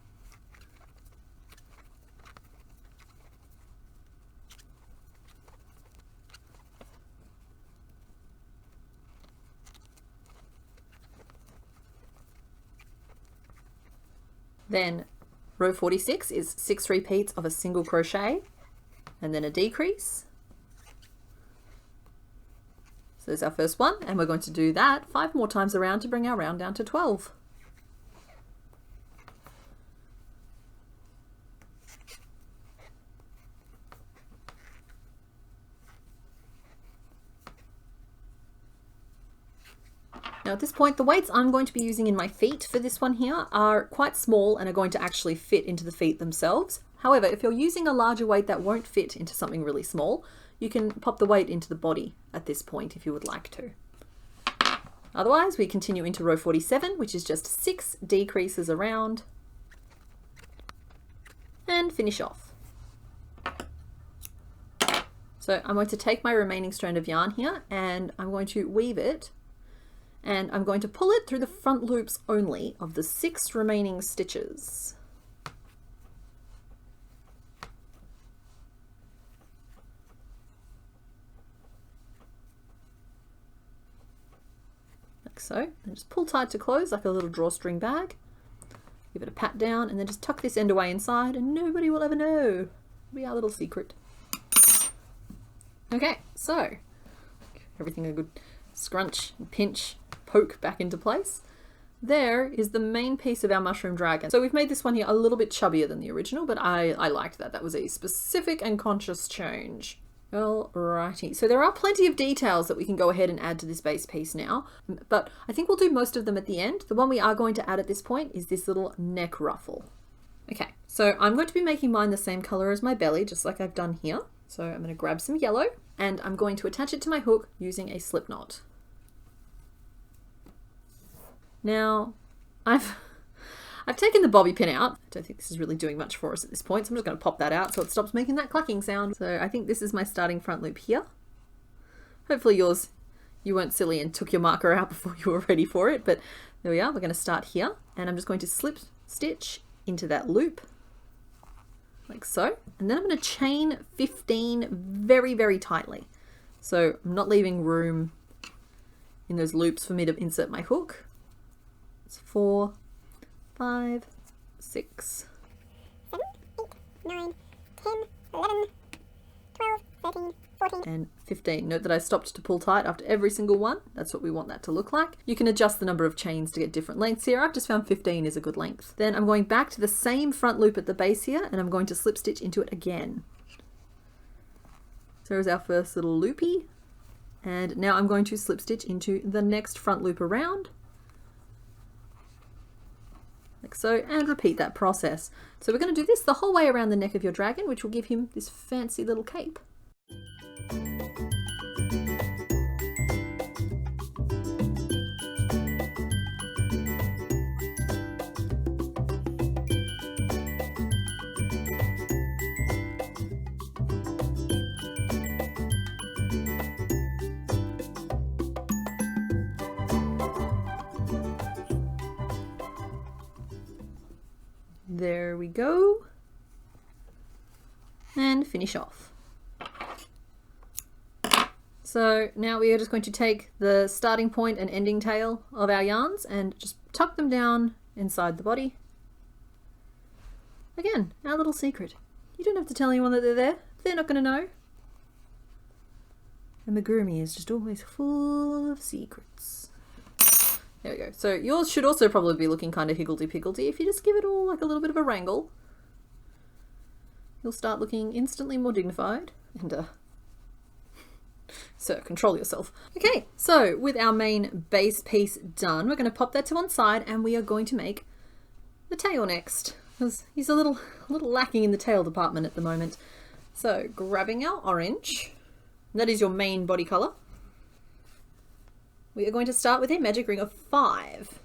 Then row 46 is 6 repeats of a single crochet and then a decrease. So there's our first one, and we're going to do that 5 more times around to bring our round down to 12. Now at this point, the weights I'm going to be using in my feet for this one here are quite small and are going to actually fit into the feet themselves. However, if you're using a larger weight that won't fit into something really small, you can pop the weight into the body at this point if you would like to. Otherwise, we continue into row 47, which is just 6 decreases around, and finish off. So I'm going to take my remaining strand of yarn here and I'm going to weave it, and I'm going to pull it through the front loops only of the 6 remaining stitches. Like so, and just pull tight to close like a little drawstring bag. Give it a pat down and then just tuck this end away inside and nobody will ever know. It'll be our little secret. Okay, so everything a good scrunch and pinch, poke back into place. There is the main piece of our mushroom dragon. So we've made this one here a little bit chubbier than the original, but I liked that. That was a specific and conscious change. Alrighty, so there are plenty of details that we can go ahead and add to this base piece now, but I think we'll do most of them at the end. The one we are going to add at this point is this little neck ruffle. Okay, so I'm going to be making mine the same color as my belly, just like I've done here. So I'm going to grab some yellow and I'm going to attach it to my hook using a slip knot. Now, I've taken the bobby pin out. I don't think this is really doing much for us at this point, so I'm just going to pop that out so it stops making that clacking sound. So I think this is my starting front loop here. Hopefully yours you weren't silly and took your marker out before you were ready for it, but there we are. We're going to start here, and I'm just going to slip stitch into that loop like so, and then I'm going to chain 15 very, very tightly. So I'm not leaving room in those loops for me to insert my hook. It's 4, 5, 6, 7, 8, 9, 10, 11, 12, 13, 14. And 15. Note that I stopped to pull tight after every single one. That's what we want that to look like. You can adjust the number of chains to get different lengths here. I've just found 15 is a good length. Then I'm going back to the same front loop at the base here, and I'm going to slip stitch into it again. So there's our first little loopy. And now I'm going to slip stitch into the next front loop around. Like so, and repeat that process. So we're going to do this the whole way around the neck of your dragon, which will give him this fancy little cape. There we go. And finish off. So now we are just going to take the starting point and ending tail of our yarns and just tuck them down inside the body. Again, our little secret. You don't have to tell anyone that they're there. They're not going to know. Amigurumi is just always full of secrets. There we go. So yours should also probably be looking kind of higgledy-piggledy. If you just give it all like a little bit of a wrangle, you'll start looking instantly more dignified. And so control yourself. Okay, so with our main base piece done, we're going to pop that to one side, and we are going to make the tail next, because he's a little lacking in the tail department at the moment. So grabbing our orange, that is your main body color. We are going to start with a magic ring of 5.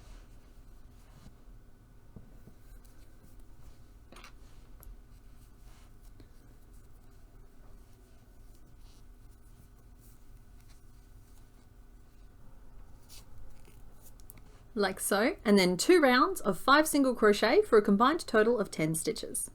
Like so, and then 2 rounds of 5 single crochet for a combined total of 10 stitches.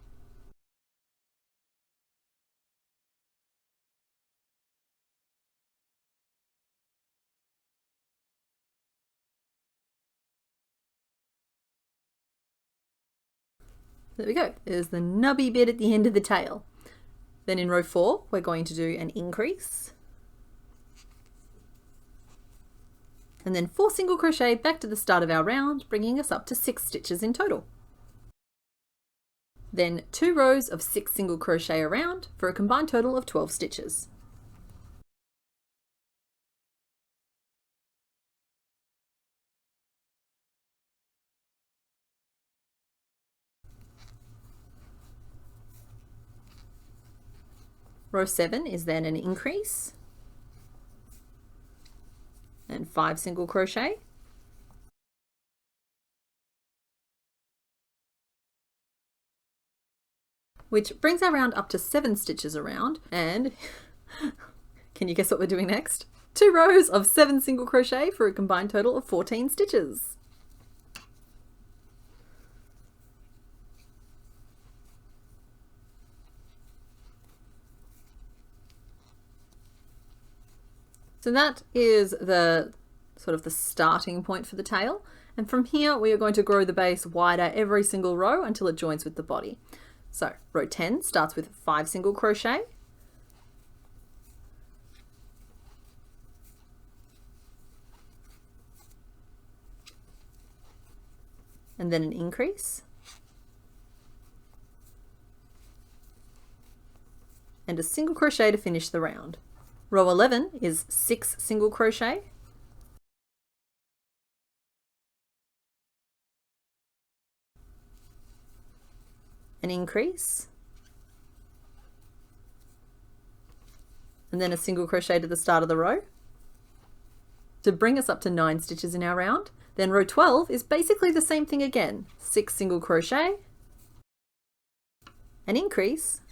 There we go. There's the nubby bit at the end of the tail. Then in row 4, we're going to do an increase. And then 4 single crochet back to the start of our round, bringing us up to 6 stitches in total. Then 2 rows of 6 single crochet around for a combined total of 12 stitches. Row 7 is then an increase and 5 single crochet. Which brings our round up to 7 stitches around, and can you guess what we're doing next? 2 rows of 7 single crochet for a combined total of 14 stitches. So that is the sort of the starting point for the tail. And from here, we are going to grow the base wider every single row until it joins with the body. So row 10 starts with 5 single crochet. And then an increase. And a single crochet to finish the round. Row 11 is 6 single crochet. An increase. And then a single crochet to the start of the row to bring us up to 9 stitches in our round. Then row 12 is basically the same thing again. 6 single crochet, an increase,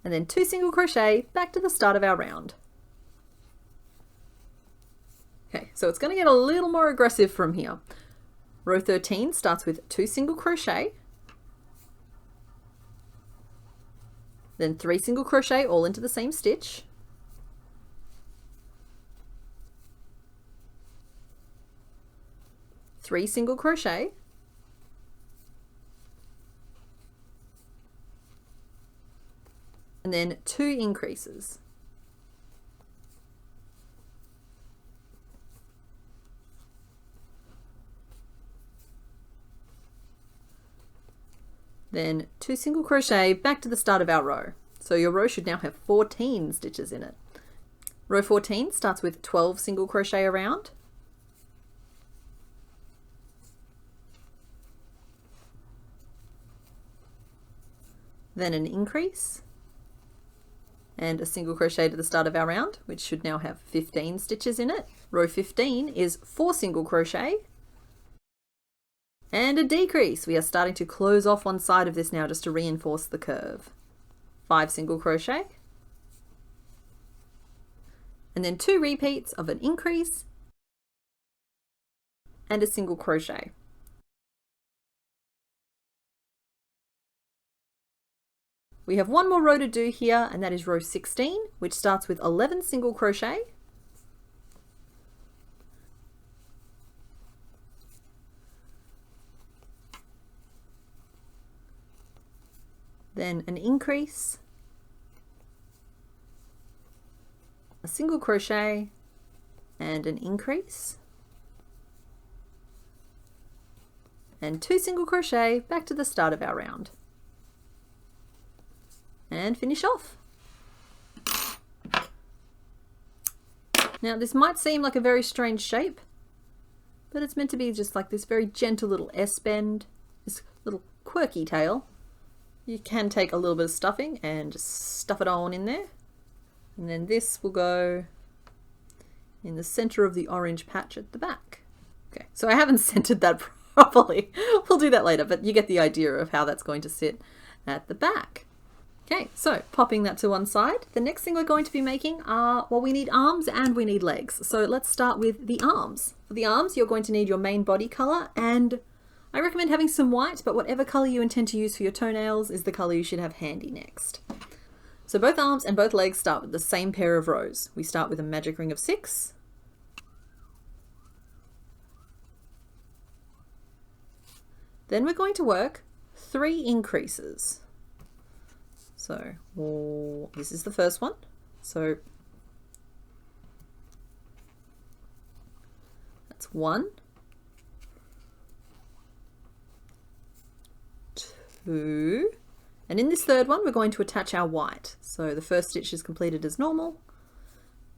and then 2 single crochet back to the start of our round. Okay, so it's going to get a little more aggressive from here. Row 13 starts with 2 single crochet, then 3 single crochet all into the same stitch, three single crochet, and then 2 increases. Then 2 single crochet back to the start of our row. So your row should now have 14 stitches in it. Row 14 starts with 12 single crochet around, then an increase, and a single crochet to the start of our round, which should now have 15 stitches in it. Row 15 is 4 single crochet, and a decrease. We are starting to close off one side of this now just to reinforce the curve. 5 single crochet, and then 2 repeats of an increase and a single crochet. We have one more row to do here, and that is row 16, which starts with 11 single crochet, then an increase, a single crochet, and an increase, and 2 single crochet back to the start of our round, and finish off. Now this might seem like a very strange shape, but it's meant to be just like this very gentle little S bend, this little quirky tail. You can take a little bit of stuffing and just stuff it on in there. And then this will go in the center of the orange patch at the back. Okay, so I haven't centered that properly. We'll do that later, but you get the idea of how that's going to sit at the back. Okay, so popping that to one side. The next thing we're going to be making are, well, we need arms and we need legs. So let's start with the arms. For the arms, you're going to need your main body color, and I recommend having some white, but whatever color you intend to use for your toenails is the color you should have handy next. So both arms and both legs start with the same pair of rows. We start with a magic ring of 6. Then we're going to work 3 increases. So this is the first one. So that's 1, 2, and in this third one we're going to attach our white. So the first stitch is completed as normal,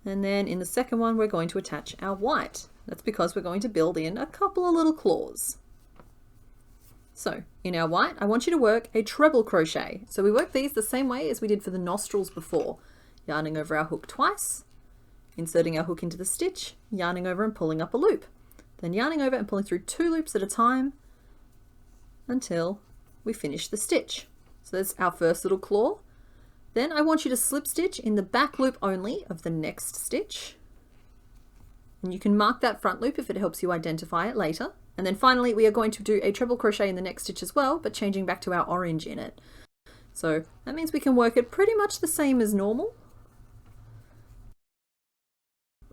and then in the second one we're going to attach our white. That's because we're going to build in a couple of little claws. So in our white, I want you to work a treble crochet. So we work these the same way as we did for the nostrils before, yarning over our hook twice, inserting our hook into the stitch, yarning over and pulling up a loop, then yarning over and pulling through 2 loops at a time until we finish the stitch. So that's our first little claw. Then I want you to slip stitch in the back loop only of the next stitch, and you can mark that front loop if it helps you identify it later. And then finally we are going to do a treble crochet in the next stitch as well, but changing back to our orange in it. So that means we can work it pretty much the same as normal.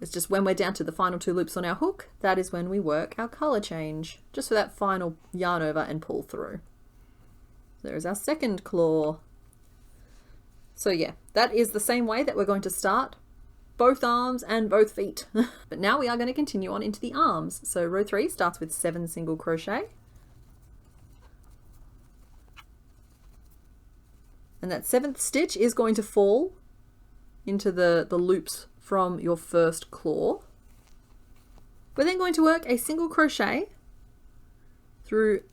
It's just when we're down to the final 2 loops on our hook, that is when we work our color change, just for that final yarn over and pull through. There's our second claw. So yeah, that is the same way that we're going to start both arms and both feet. But now we are going to continue on into the arms. So row 3 starts with 7 single crochet, and that 7th stitch is going to fall into the loops from your first claw. We're then going to work a single crochet through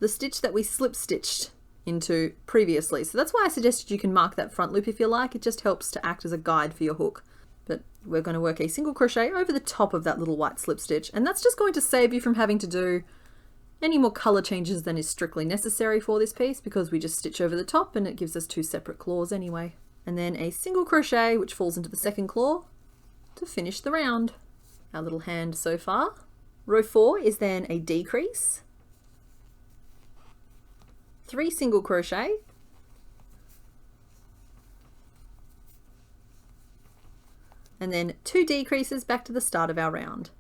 the stitch that we slip stitched into previously. So that's why I suggested you can mark that front loop if you like. It just helps to act as a guide for your hook. But we're going to work a single crochet over the top of that little white slip stitch, and that's just going to save you from having to do any more color changes than is strictly necessary for this piece, because we just stitch over the top and it gives us 2 separate claws anyway. And then a single crochet which falls into the second claw, to finish the round. Our little hand so far. Row 4 is then a decrease, 3 single crochet, and then 2 decreases back to the start of our round.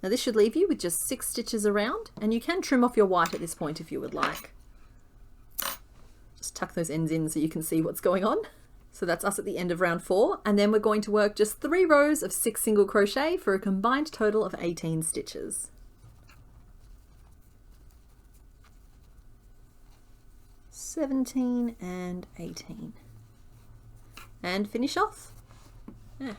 Now this should leave you with just 6 stitches around, and you can trim off your white at this point if you would like. Just tuck those ends in so you can see what's going on. So that's us at the end of round 4, and then we're going to work just 3 rows of 6 single crochet for a combined total of 18 stitches. (17) and 18. And finish off. Yeah.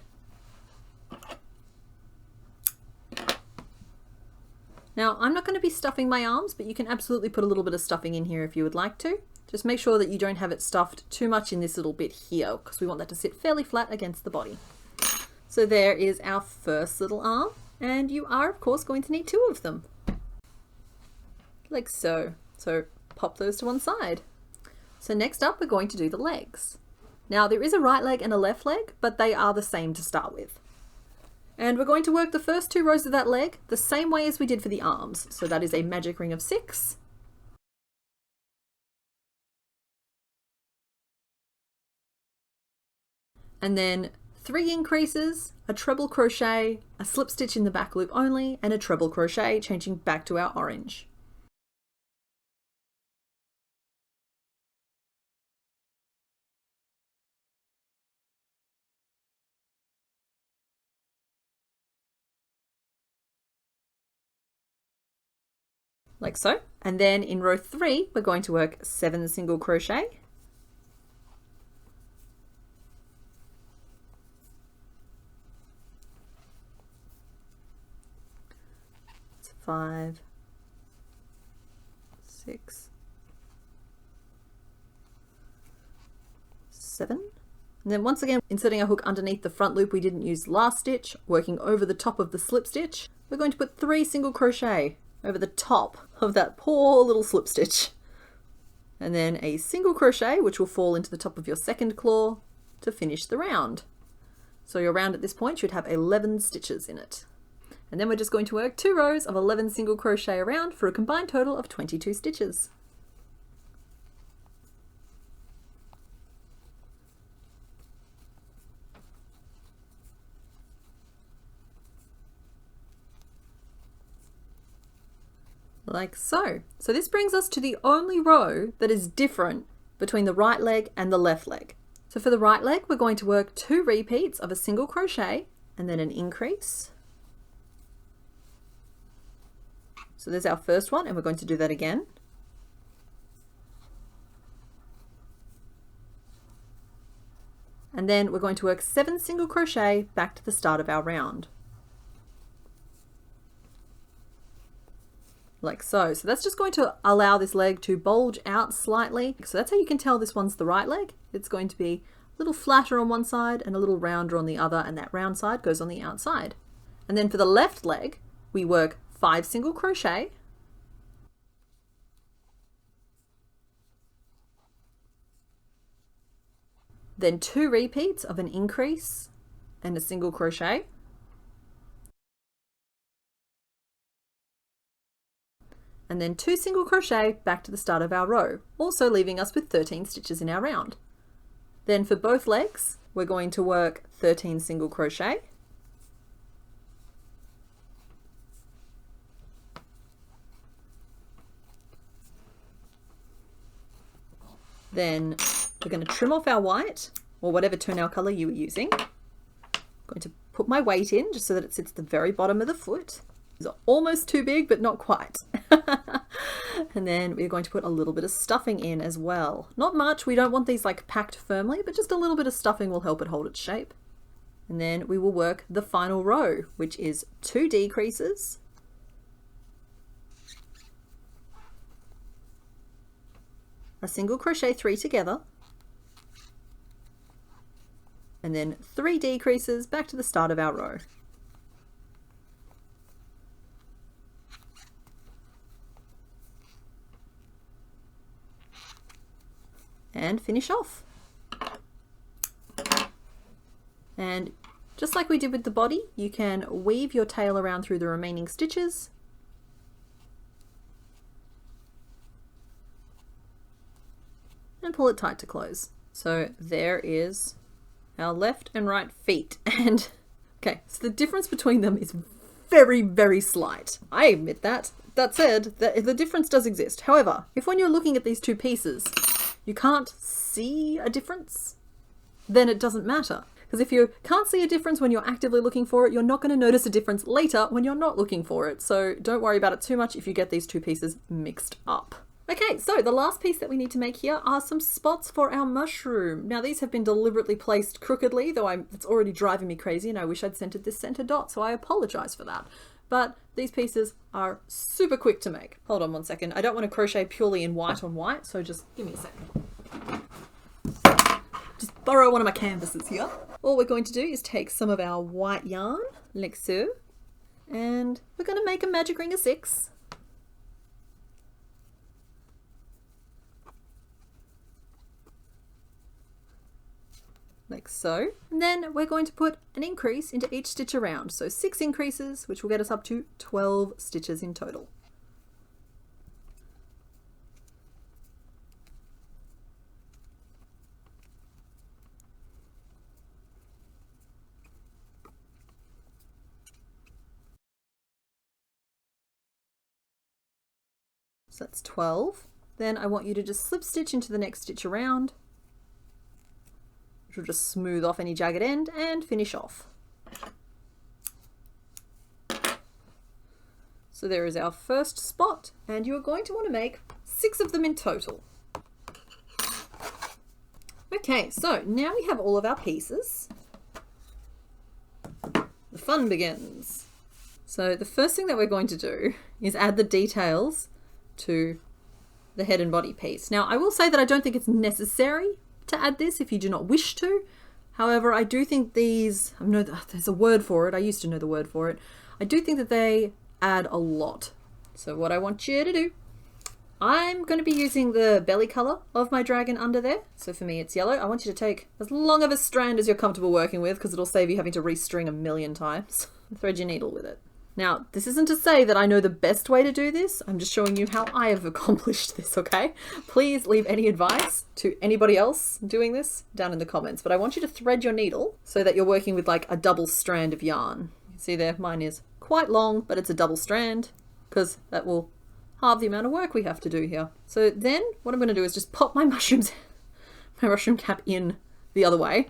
Now I'm not going to be stuffing my arms, but you can absolutely put a little bit of stuffing in here if you would like to. Just make sure that you don't have it stuffed too much in this little bit here, because we want that to sit fairly flat against the body. So there is our first little arm, and you are of course going to need 2 of them. Like so. So pop those to one side. So next up we're going to do the legs. Now there is a right leg and a left leg, but they are the same to start with. And we're going to work the first 2 rows of that leg the same way as we did for the arms. So that is a magic ring of 6. And then 3 increases, a treble crochet, a slip stitch in the back loop only, and a treble crochet, changing back to our orange. Like so. And then in row 3 we're going to work 7 single crochet, it's 5, 6, 7, and then once again inserting our hook underneath the front loop we didn't use last stitch, working over the top of the slip stitch. We're going to put 3 single crochet over the top of that poor little slip stitch, and then a single crochet which will fall into the top of your second claw to finish the round. So your round at this point should have 11 stitches in it. And then we're just going to work 2 rows of 11 single crochet around for a combined total of 22 stitches. Like so. So this brings us to the only row that is different between the right leg and the left leg. So for the right leg we're going to work 2 repeats of a single crochet and then an increase. So there's our first one, and we're going to do that again. And then we're going to work 7 single crochet back to the start of our round. Like so. So that's just going to allow this leg to bulge out slightly. So that's how you can tell this one's the right leg. It's going to be a little flatter on one side and a little rounder on the other, and that round side goes on the outside. And then for the left leg, we work 5 single crochet, then 2 repeats of an increase and a single crochet, and then 2 single crochet back to the start of our row, also leaving us with 13 stitches in our round. Then for both legs, we're going to work 13 single crochet, then we're going to trim off our white, or whatever tonal color you were using. I'm going to put my weight in just so that it sits at the very bottom of the foot. These are almost too big, but not quite. And then we're going to put a little bit of stuffing in as well. Not much, we don't want these like packed firmly, but just a little bit of stuffing will help it hold its shape. And then we will work the final row, which is 2 decreases, a single crochet 3 together, and then 3 decreases back to the start of our row. and finish off. And just like we did with the body, you can weave your tail around through the remaining stitches. And pull it tight to close. So there is our left and right feet. And okay, so the difference between them is very, very slight. I admit that. That said, the difference does exist. However, if when you're looking at these two pieces, you can't see a difference, then it doesn't matter. Because if you can't see a difference when you're actively looking for it, you're not going to notice a difference later when you're not looking for it. So don't worry about it too much if you get these two pieces mixed up. Okay, so the last piece that we need to make here are some spots for our mushroom. Now these have been deliberately placed crookedly, though it's already driving me crazy and I wish I'd centered this center dot, so I apologize for that. But these pieces are super quick to make. Hold on one second. I don't want to crochet purely in white on white, so just give me a second. Just borrow one of my canvases here. All we're going to do is take some of our white yarn, like so, and we're going to make a magic ring of 6. Like so. And then we're going to put an increase into each stitch around. So 6 increases, which will get us up to 12 stitches in total. So that's 12. Then I want you to just slip stitch into the next stitch around, which will just smooth off any jagged end and finish off. So there is our first spot, and you're going to want to make 6 of them in total. Okay, so now we have all of our pieces. The fun begins. So the first thing that we're going to do is add the details to the head and body piece. Now I will say that I don't think it's necessary to add this if you do not wish to. However, I do think these, I know there's a word for it, I used to know the word for it. I do think that they add a lot. So what I want you to do, I'm going to be using the belly color of my dragon under there. So for me it's yellow. I want you to take as long of a strand as you're comfortable working with, because it'll save you having to restring a million times. Thread your needle with it. Now, this isn't to say that I know the best way to do this. I'm just showing you how I have accomplished this, okay? Please leave any advice to anybody else doing this down in the comments. But I want you to thread your needle so that you're working with like a double strand of yarn. You can see there, mine is quite long, but it's a double strand because that will halve the amount of work we have to do here. So then what I'm going to do is just pop my mushroom cap in the other way.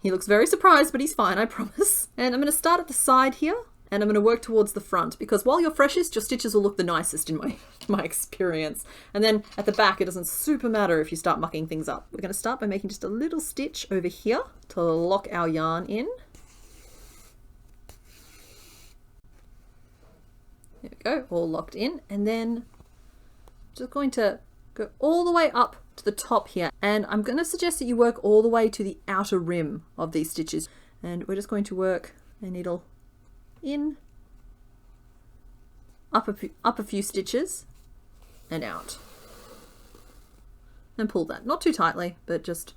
He looks very surprised, but he's fine, I promise. And I'm going to start at the side here. And I'm going to work towards the front, because while you're freshest, your stitches will look the nicest in my experience. And then at the back, it doesn't super matter if you start mucking things up. We're going to start by making just a little stitch over here to lock our yarn in. There we go, all locked in. And then just going to go all the way up to the top here. And I'm going to suggest that you work all the way to the outer rim of these stitches. And we're just going to work a needle in, up a few stitches and out, and pull that, not too tightly, but just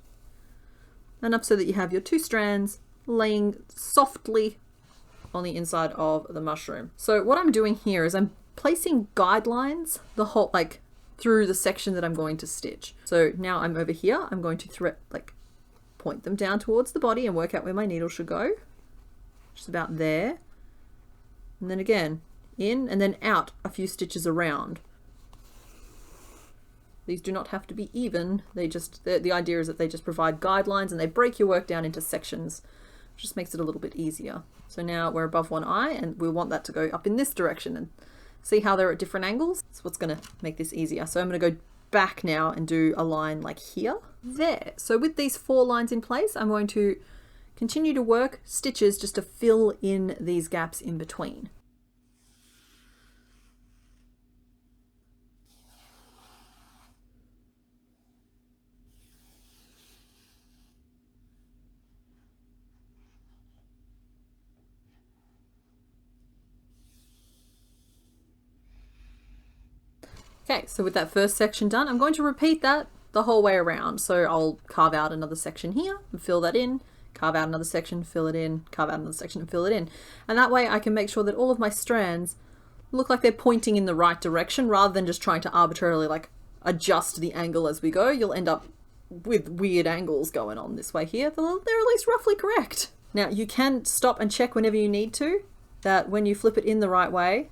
enough so that you have your 2 strands laying softly on the inside of the mushroom. So what I'm doing here is I'm placing guidelines the whole, like through the section that I'm going to stitch. So now I'm over here, I'm going to point them down towards the body and work out where my needle should go, just about there. And then again, in and then out a few stitches around. These do not have to be even. They just, the idea is that they just provide guidelines and they break your work down into sections, which just makes it a little bit easier. So now we're above one eye and we want that to go up in this direction, and see how they're at different angles? That's what's going to make this easier. So I'm going to go back now and do a line like here, there. So with these 4 lines in place, I'm going to continue to work stitches just to fill in these gaps in between. Okay, so with that first section done, I'm going to repeat that the whole way around. So I'll carve out another section here and fill that in, carve out another section, fill it in, carve out another section and fill it in. And that way I can make sure that all of my strands look like they're pointing in the right direction rather than just trying to arbitrarily like adjust the angle as we go. You'll end up with weird angles going on this way here. They're at least roughly correct. Now you can stop and check whenever you need to that when you flip it in the right way,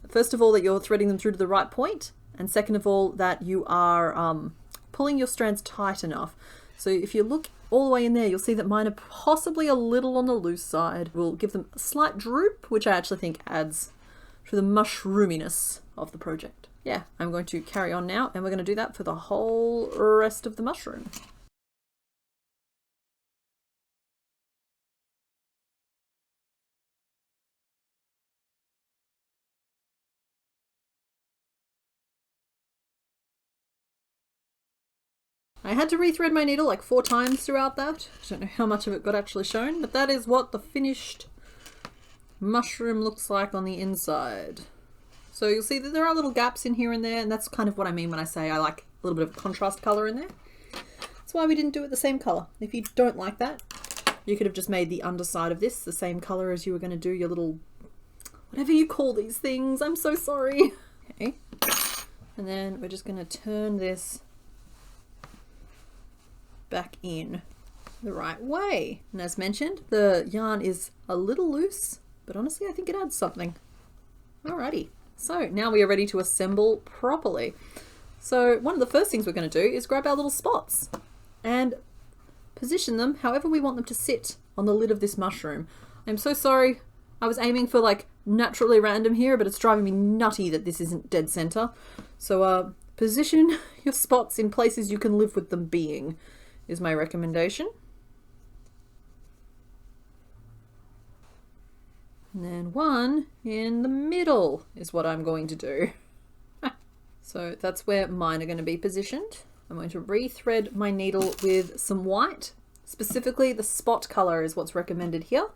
first of all, that you're threading them through to the right point, and second of all, that you are pulling your strands tight enough. So if you look all the way in there, you'll see that mine are possibly a little on the loose side. We'll give them a slight droop, which I actually think adds to the mushroominess of the project. Yeah, I'm going to carry on now, and we're going to do that for the whole rest of the mushroom. I had to rethread my needle like 4 times throughout that. I don't know how much of it got actually shown, but that is what the finished mushroom looks like on the inside. So you'll see that there are little gaps in here and there, and that's kind of what I mean when I say I like a little bit of a contrast color in there. That's why we didn't do it the same color. If you don't like that, you could have just made the underside of this the same color as you were going to do your little, whatever you call these things. I'm so sorry. Okay. And then we're just going to turn this back in the right way. And as mentioned, the yarn is a little loose, but honestly, I think it adds something. Alrighty. So now we are ready to assemble properly. So one of the first things we're going to do is grab our little spots and position them however we want them to sit on the lid of this mushroom. I'm so sorry. I was aiming for like naturally random here, but it's driving me nutty that this isn't dead center. So position your spots in places you can live with them being is my recommendation. And then one in the middle is what I'm going to do. So that's where mine are going to be positioned. I'm going to rethread my needle with some white. Specifically, the spot color is what's recommended here.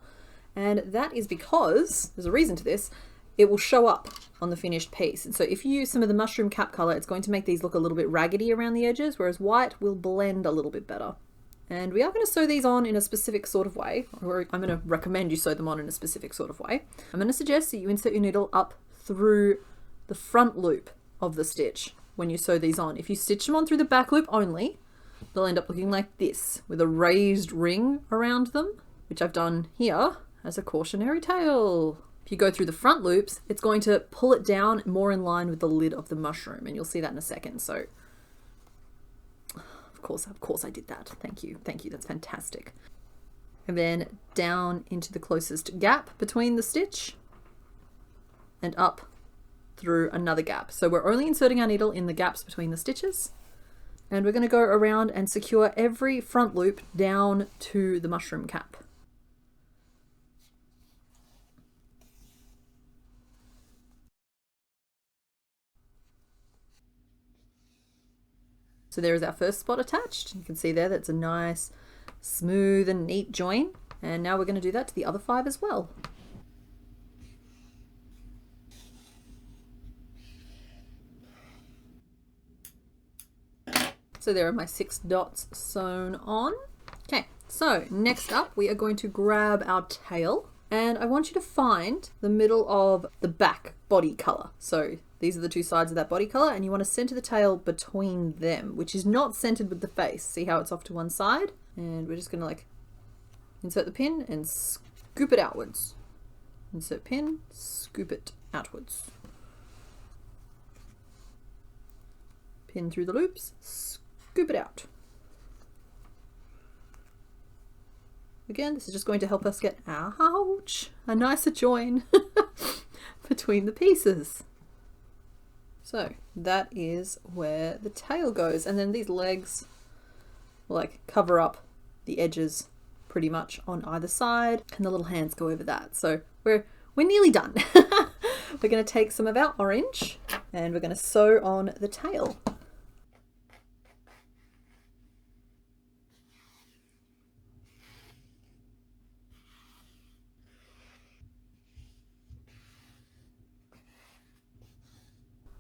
And that is because, there's a reason to this, it will show up on the finished piece. And so if you use some of the mushroom cap color, it's going to make these look a little bit raggedy around the edges, whereas white will blend a little bit better. And we are going to sew these on in a specific sort of way, or I'm going to recommend you sew them on in a specific sort of way. I'm going to suggest that you insert your needle up through the front loop of the stitch when you sew these on. If you stitch them on through the back loop only, they'll end up looking like this, with a raised ring around them, which I've done here as a cautionary tale. If you go through the front loops, it's going to pull it down more in line with the lid of the mushroom, and you'll see that in a second. So of course I did that. Thank you. That's fantastic. And then down into the closest gap between the stitch and up through another gap. So we're only inserting our needle in the gaps between the stitches, and we're going to go around and secure every front loop down to the mushroom cap. So there is our first spot attached. You can see there that's a nice, smooth and neat join. And now we're going to do that to the other 5 as well. So there are my 6 dots sewn on. Okay, so next up we are going to grab our tail, and I want you to find the middle of the back body color. So these are the 2 sides of that body color, and you want to center the tail between them, which is not centered with the face. See how it's off to one side? And we're just going to like insert the pin and scoop it outwards. Insert pin, scoop it outwards. Pin through the loops, scoop it out. Again, this is just going to help us get, ouch, a nicer join between the pieces. So that is where the tail goes, and then these legs will like cover up the edges pretty much on either side, and the little hands go over that. So we're nearly done. We're going to take some of our orange and we're going to sew on the tail.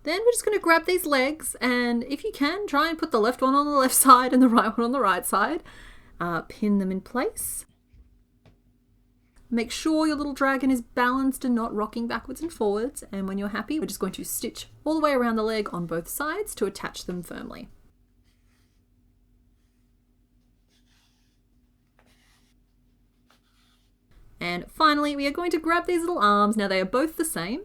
Then we're just going to grab these legs, and if you can, try and put the left one on the left side and the right one on the right side. Pin them in place. Make sure your little dragon is balanced and not rocking backwards and forwards. And when you're happy, we're just going to stitch all the way around the leg on both sides to attach them firmly. And finally, we are going to grab these little arms. Now they are both the same.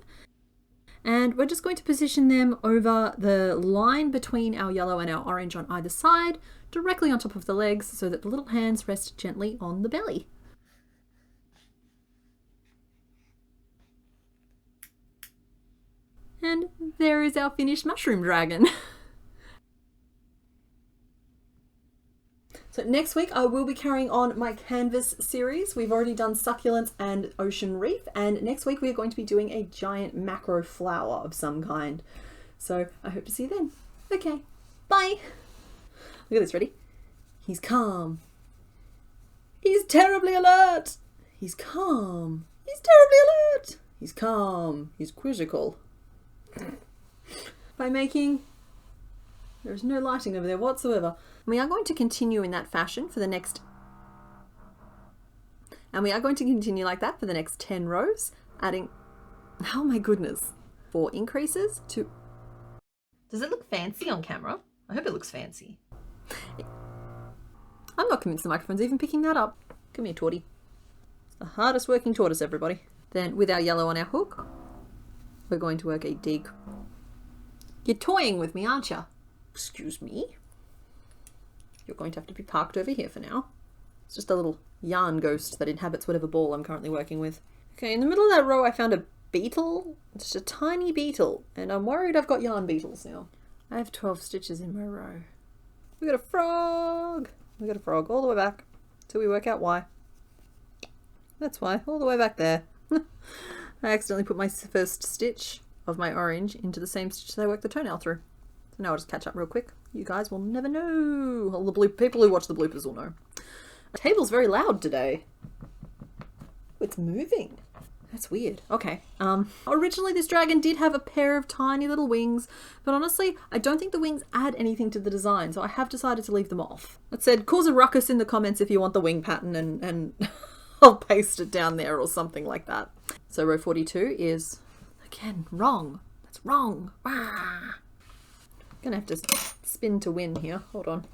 And we're just going to position them over the line between our yellow and our orange on either side, directly on top of the legs, so that the little hands rest gently on the belly. And there is our finished mushroom dragon. So next week I will be carrying on my canvas series. We've already done succulents and ocean reef, and next week we are going to be doing a giant macro flower of some kind. So I hope to see you then. Okay, bye. Look at this, ready? He's calm. He's terribly alert. He's calm. He's terribly alert. He's calm. He's quizzical. By making... There's no lighting over there whatsoever. We are going to continue in that fashion for the next... And we are going to continue like that for the next 10 rows, adding... Oh my goodness. 4 increases to... Does it look fancy on camera? I hope it looks fancy. I'm not convinced the microphone's even picking that up. Come here, Tortie. It's the hardest working tortoise, everybody. Then with our yellow on our hook, we're going to work a dig. You're toying with me, aren't you? Excuse me. You're going to have to be parked over here for now. It's just a little yarn ghost that inhabits whatever ball I'm currently working with. Okay, in the middle of that row I found a beetle. Just a tiny beetle. And I'm worried I've got yarn beetles now. I have 12 stitches in my row. We got a frog. We got a frog all the way back till we work out why. That's why. All the way back there. I accidentally put my first stitch of my orange into the same stitch that I worked the toenail through. So now I'll just catch up real quick. You guys will never know. All the people who watch the bloopers will know. The table's very loud today. It's moving. That's weird. Okay. Originally this dragon did have a pair of tiny little wings, but honestly, I don't think the wings add anything to the design, so I have decided to leave them off. That said, cause a ruckus in the comments if you want the wing pattern and I'll paste it down there or something like that. So row 42 is, again, wrong. That's wrong. Ah. Gonna have to spin to win here. Hold on.